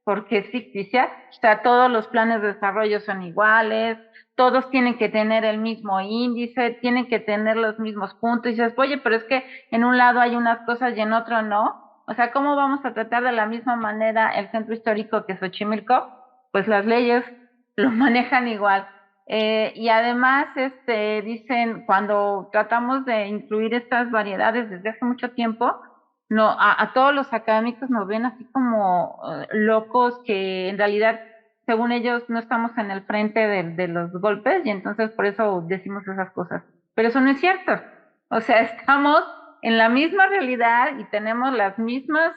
porque es ficticia, o sea, todos los planes de desarrollo son iguales, todos tienen que tener el mismo índice, tienen que tener los mismos puntos, y dices, oye, pero es que en un lado hay unas cosas y en otro no. O sea, ¿cómo vamos a tratar de la misma manera el centro histórico que Xochimilco? Pues las leyes lo manejan igual. Y además, dicen, cuando tratamos de incluir estas variedades desde hace mucho tiempo, no, a todos los académicos nos ven así como locos que en realidad, según ellos, no estamos en el frente de los golpes y entonces por eso decimos esas cosas. Pero eso no es cierto. O sea, estamos en la misma realidad y tenemos las mismas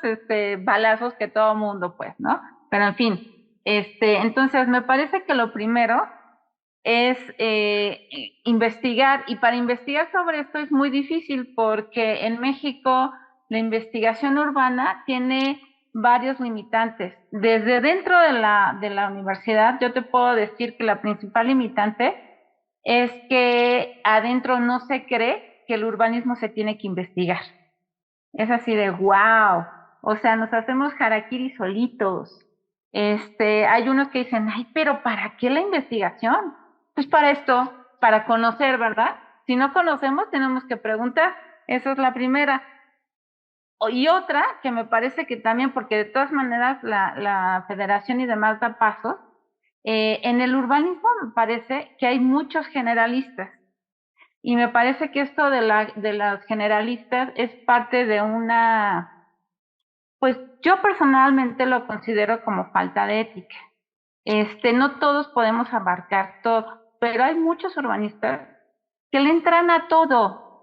balazos que todo mundo, pues, ¿no? Pero en fin, entonces me parece que lo primero es investigar, y para investigar sobre esto es muy difícil porque en México la investigación urbana tiene varios limitantes. Desde dentro de la universidad, yo te puedo decir que la principal limitante es que adentro no se cree que el urbanismo se tiene que investigar. Es así de wow. O sea, nos hacemos harakiri solitos. Hay unos que dicen, ay, pero ¿para qué la investigación? Pues para esto, para conocer, ¿verdad? Si no conocemos, tenemos que preguntar. Esa es la primera. Y otra, que me parece que también, porque de todas maneras la federación y demás da pasos, en el urbanismo me parece que hay muchos generalistas. Y me parece que esto de las generalistas es parte de una, pues yo personalmente lo considero como falta de ética. No todos podemos abarcar todo, pero hay muchos urbanistas que le entran a todo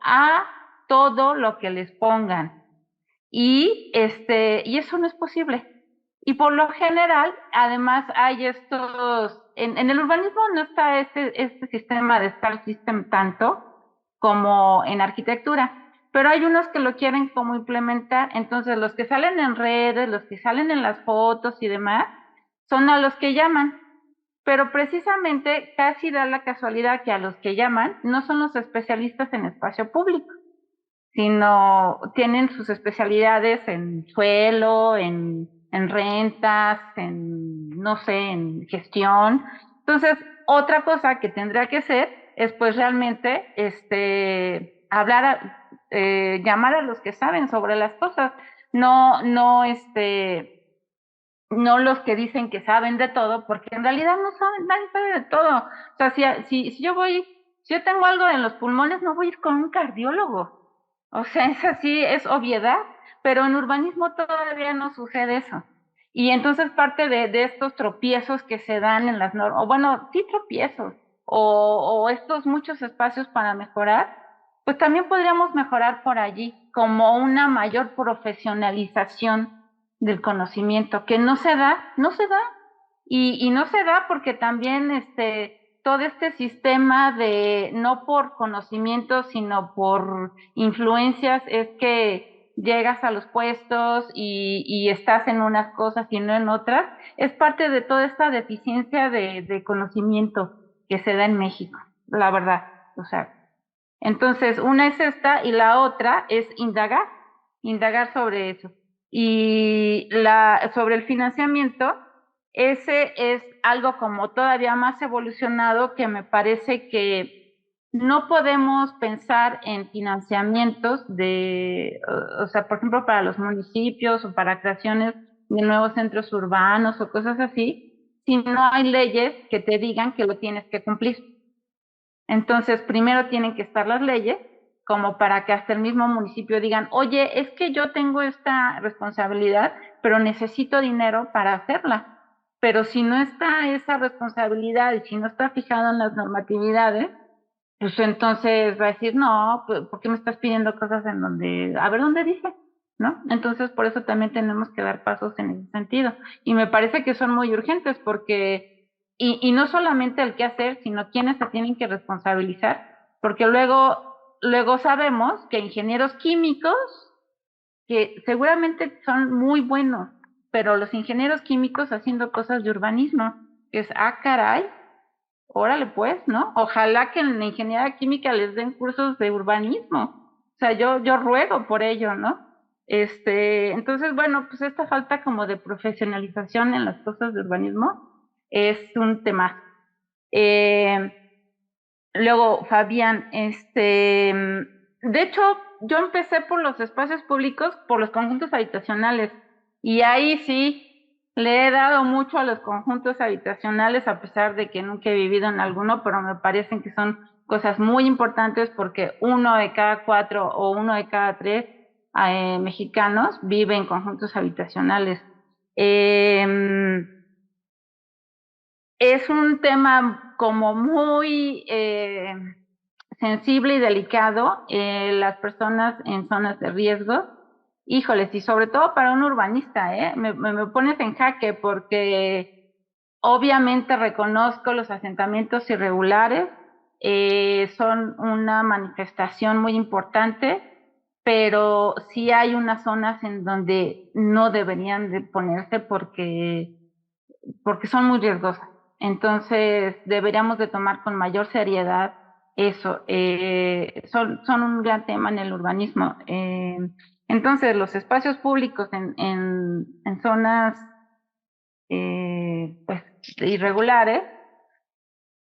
lo que les pongan. Y eso no es posible. Y por lo general, además hay en el urbanismo no está este sistema de Star System tanto como en arquitectura, pero hay unos que lo quieren como implementar, entonces los que salen en redes, los que salen en las fotos y demás, son a los que llaman, pero precisamente casi da la casualidad que a los que llaman no son los especialistas en espacio público, sino tienen sus especialidades en suelo, en rentas, no sé, en gestión. Entonces, otra cosa que tendría que ser es pues realmente llamar a los que saben sobre las cosas, no los que dicen que saben de todo, porque en realidad no saben, nadie sabe de todo. O sea, si yo tengo algo en los pulmones, no voy a ir con un cardiólogo. O sea, es así, es obviedad, pero en urbanismo todavía no sucede eso. Y entonces parte de estos tropiezos que se dan en las normas, o bueno, sí tropiezos, o estos muchos espacios para mejorar, pues también podríamos mejorar por allí, como una mayor profesionalización del conocimiento, que no se da, y no se da porque también todo este sistema de no por conocimiento, sino por influencias, es que llegas a los puestos y estás en unas cosas y no en otras, es parte de toda esta deficiencia de conocimiento que se da en México, la verdad. O sea, entonces una es esta y la otra es indagar sobre eso. Y sobre el financiamiento, ese es algo como todavía más evolucionado que me parece que no podemos pensar en financiamientos o sea, por ejemplo, para los municipios o para creaciones de nuevos centros urbanos o cosas así, si no hay leyes que te digan que lo tienes que cumplir. Entonces, primero tienen que estar las leyes, como para que hasta el mismo municipio digan, oye, es que yo tengo esta responsabilidad, pero necesito dinero para hacerla. Pero si no está esa responsabilidad y si no está fijado en las normatividades, pues entonces va a decir, no, pues, ¿por qué me estás pidiendo cosas en donde, a ver dónde dice? ¿No? Entonces, por eso también tenemos que dar pasos en ese sentido. Y me parece que son muy urgentes porque, y no solamente el qué hacer, sino quiénes se tienen que responsabilizar, porque luego sabemos que ingenieros químicos, que seguramente son muy buenos, pero los ingenieros químicos haciendo cosas de urbanismo, que es, caray, órale pues, ¿no? Ojalá que en la ingeniería química les den cursos de urbanismo. O sea, yo ruego por ello, ¿no? Entonces, bueno, pues esta falta como de profesionalización en las cosas de urbanismo es un tema. Luego, Fabián, de hecho, yo empecé por los espacios públicos, por los conjuntos habitacionales, y ahí sí le he dado mucho a los conjuntos habitacionales, a pesar de que nunca he vivido en alguno, pero me parecen que son cosas muy importantes porque 1 de cada 4 o 1 de cada 3 mexicanos vive en conjuntos habitacionales. Es un tema como muy sensible y delicado, las personas en zonas de riesgo. Híjoles, y sobre todo para un urbanista, me pones en jaque porque obviamente reconozco los asentamientos irregulares, son una manifestación muy importante, pero sí hay unas zonas en donde no deberían de ponerse porque son muy riesgosas. Entonces, deberíamos de tomar con mayor seriedad eso. Son un gran tema en el urbanismo. Entonces, los espacios públicos en zonas pues, irregulares,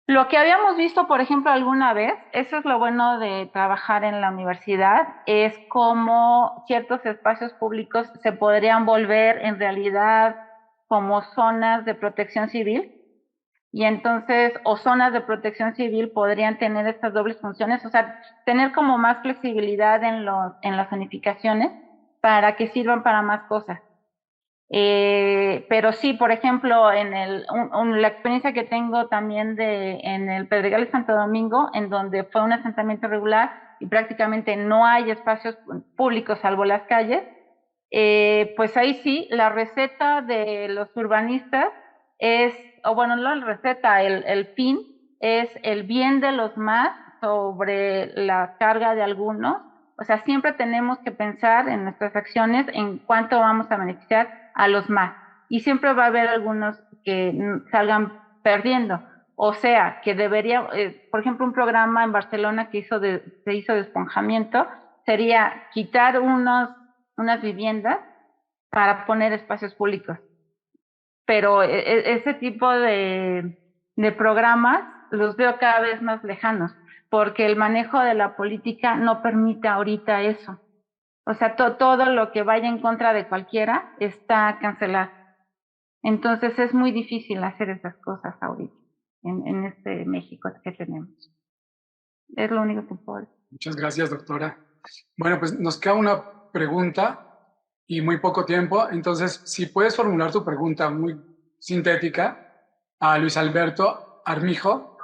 lo que habíamos visto, por ejemplo, alguna vez, eso es lo bueno de trabajar en la universidad, es cómo ciertos espacios públicos se podrían volver en realidad como zonas de protección civil, y entonces, o zonas de protección civil podrían tener estas dobles funciones, o sea, tener como más flexibilidad en las zonificaciones para que sirvan para más cosas. Pero sí, por ejemplo, la experiencia que tengo también en el Pedregal de Santo Domingo, en donde fue un asentamiento regular y prácticamente no hay espacios públicos salvo las calles, pues ahí sí, la receta de los urbanistas es, o bueno, no la receta, el fin es el bien de los más sobre la carga de algunos. O sea, siempre tenemos que pensar en nuestras acciones en cuánto vamos a beneficiar a los más. Y siempre va a haber algunos que salgan perdiendo. O sea, que debería, por ejemplo, un programa en Barcelona que se hizo de esponjamiento, sería quitar unas viviendas para poner espacios públicos. Pero ese tipo de programas los veo cada vez más lejanos, porque el manejo de la política no permite ahorita eso. O sea, todo lo que vaya en contra de cualquiera está cancelado. Entonces es muy difícil hacer esas cosas ahorita, en este México que tenemos. Es lo único que puedo decir. Muchas gracias, doctora. Bueno, pues nos queda una pregunta y muy poco tiempo. Entonces, si puedes formular tu pregunta muy sintética a Luis Alberto Armijo,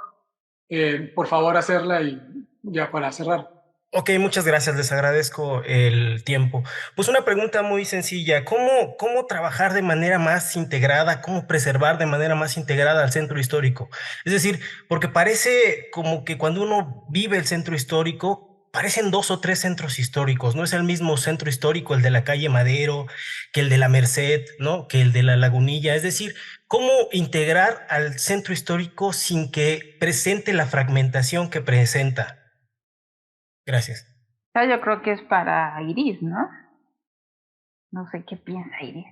por favor hacerla y ya para cerrar. Ok, muchas gracias, les agradezco el tiempo. Pues una pregunta muy sencilla, ¿cómo trabajar de manera más integrada, cómo preservar de manera más integrada al centro histórico? Es decir, porque parece como que cuando uno vive el centro histórico, parecen dos o tres centros históricos, no es el mismo centro histórico el de la calle Madero, que el de la Merced, ¿no? Que el de la Lagunilla. Es decir, ¿cómo integrar al centro histórico sin que presente la fragmentación que presenta? Gracias. Yo creo que es para Iris, ¿no? No sé qué piensa Iris.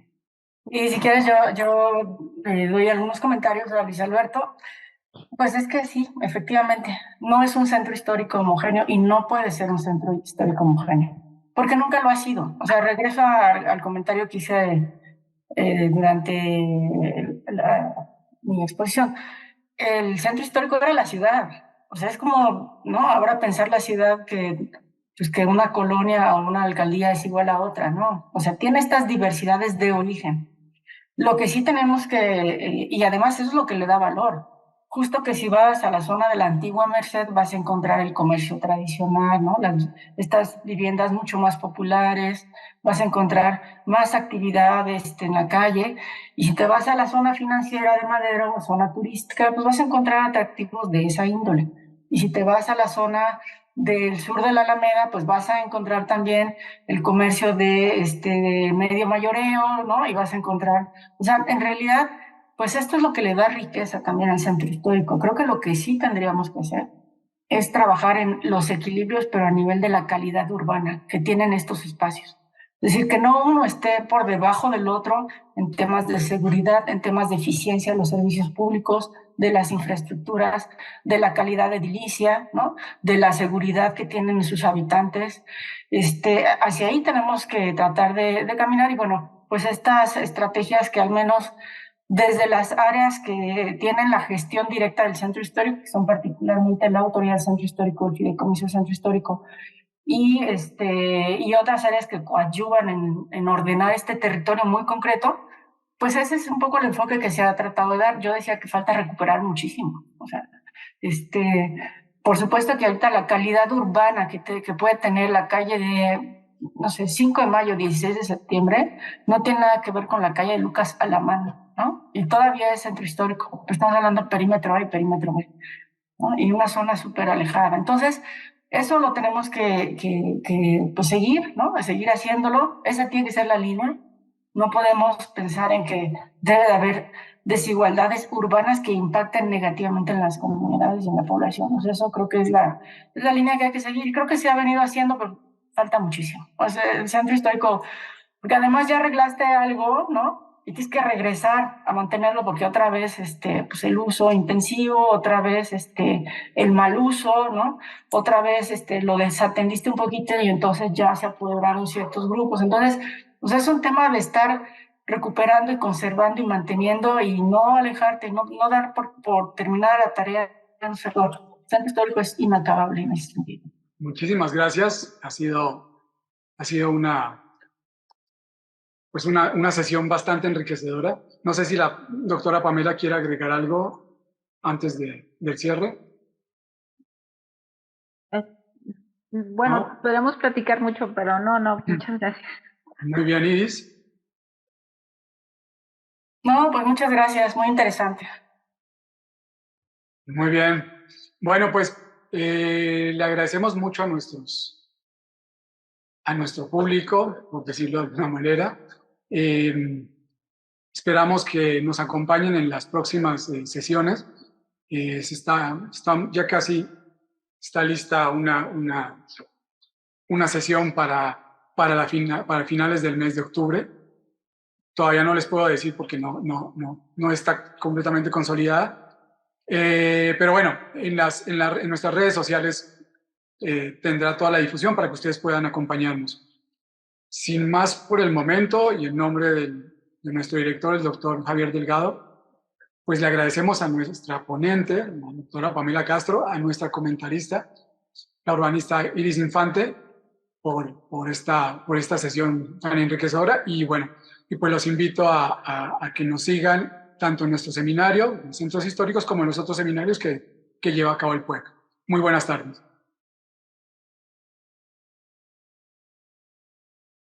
Y si quieres, yo doy algunos comentarios a Luis Alberto. Pues es que sí, efectivamente, no es un centro histórico homogéneo y no puede ser un centro histórico homogéneo, porque nunca lo ha sido. O sea, regreso al comentario que hice durante mi exposición. El centro histórico era la ciudad. O sea, es como, ¿no? Ahora pensar la ciudad pues que una colonia o una alcaldía es igual a otra, ¿no? O sea, tiene estas diversidades de origen. Lo que sí tenemos y además eso es lo que le da valor. Justo que si vas a la zona de la antigua Merced vas a encontrar el comercio tradicional, ¿no? Estas viviendas mucho más populares, vas a encontrar más actividades en la calle. Y si te vas a la zona financiera de Madero o zona turística, pues vas a encontrar atractivos de esa índole. Y si te vas a la zona del sur de la Alameda, pues vas a encontrar también el comercio de medio mayoreo, ¿no? Y vas a encontrar, o sea, en realidad, pues esto es lo que le da riqueza también al centro histórico. Creo que lo que sí tendríamos que hacer es trabajar en los equilibrios, pero a nivel de la calidad urbana que tienen estos espacios. Es decir, que no uno esté por debajo del otro en temas de seguridad, en temas de eficiencia de los servicios públicos, de las infraestructuras, de la calidad edilicia, ¿no? De la seguridad que tienen sus habitantes. Hacia ahí tenemos que tratar de caminar y bueno, pues estas estrategias que al menos desde las áreas que tienen la gestión directa del centro histórico, que son particularmente la autoridad del centro histórico, el fideicomiso del centro histórico, y otras áreas que coadyuvan en ordenar este territorio muy concreto, pues ese es un poco el enfoque que se ha tratado de dar. Yo decía que falta recuperar muchísimo. O sea, por supuesto que ahorita la calidad urbana que puede tener la calle de, no sé, 5 de mayo, 16 de septiembre, no tiene nada que ver con la calle de Lucas Alamán, ¿no? Y todavía es centro histórico. Estamos hablando de perímetro A y perímetro B, ¿no? Y una zona súper alejada. Entonces, eso lo tenemos que pues seguir, ¿no? Seguir haciéndolo. Esa tiene que ser la línea. No podemos pensar en que debe de haber desigualdades urbanas que impacten negativamente en las comunidades y en la población. O sea, eso creo que es la línea que hay que seguir. Y creo que se ha venido haciendo, pero falta muchísimo. O sea, el centro histórico, porque además ya arreglaste algo, ¿no? Y tienes que regresar a mantenerlo porque otra vez pues el uso intensivo, otra vez el mal uso, ¿no? Otra vez lo desatendiste un poquito y entonces ya se apoderaron ciertos grupos. Entonces, o sea, es un tema de estar recuperando y conservando y manteniendo y no alejarte, no dar por terminada la tarea de un sector. El centro histórico es inacabable en ese sentido. Muchísimas gracias. Ha sido una sesión bastante enriquecedora. No sé si la doctora Pamela quiere agregar algo antes del cierre. Bueno, ¿No? podemos platicar mucho, pero no, muchas gracias. Muy bien, Iris. No, pues muchas gracias, muy interesante. Muy bien. Bueno, pues le agradecemos mucho a nuestro público, por decirlo de alguna manera. Esperamos que nos acompañen en las próximas sesiones. Ya casi está lista una sesión para finales del mes de octubre. Todavía no les puedo decir porque no está completamente consolidada. Pero bueno, en nuestras redes sociales tendrá toda la difusión para que ustedes puedan acompañarnos. Sin más por el momento, y en nombre de nuestro director, el doctor Javier Delgado, pues le agradecemos a nuestra ponente, la doctora Pamela Castro, a nuestra comentarista, la urbanista Iris Infante, por esta sesión tan enriquecedora. Y bueno, y pues los invito a que nos sigan tanto en nuestro seminario, en centros históricos, como en los otros seminarios que lleva a cabo el PUEC. Muy buenas tardes.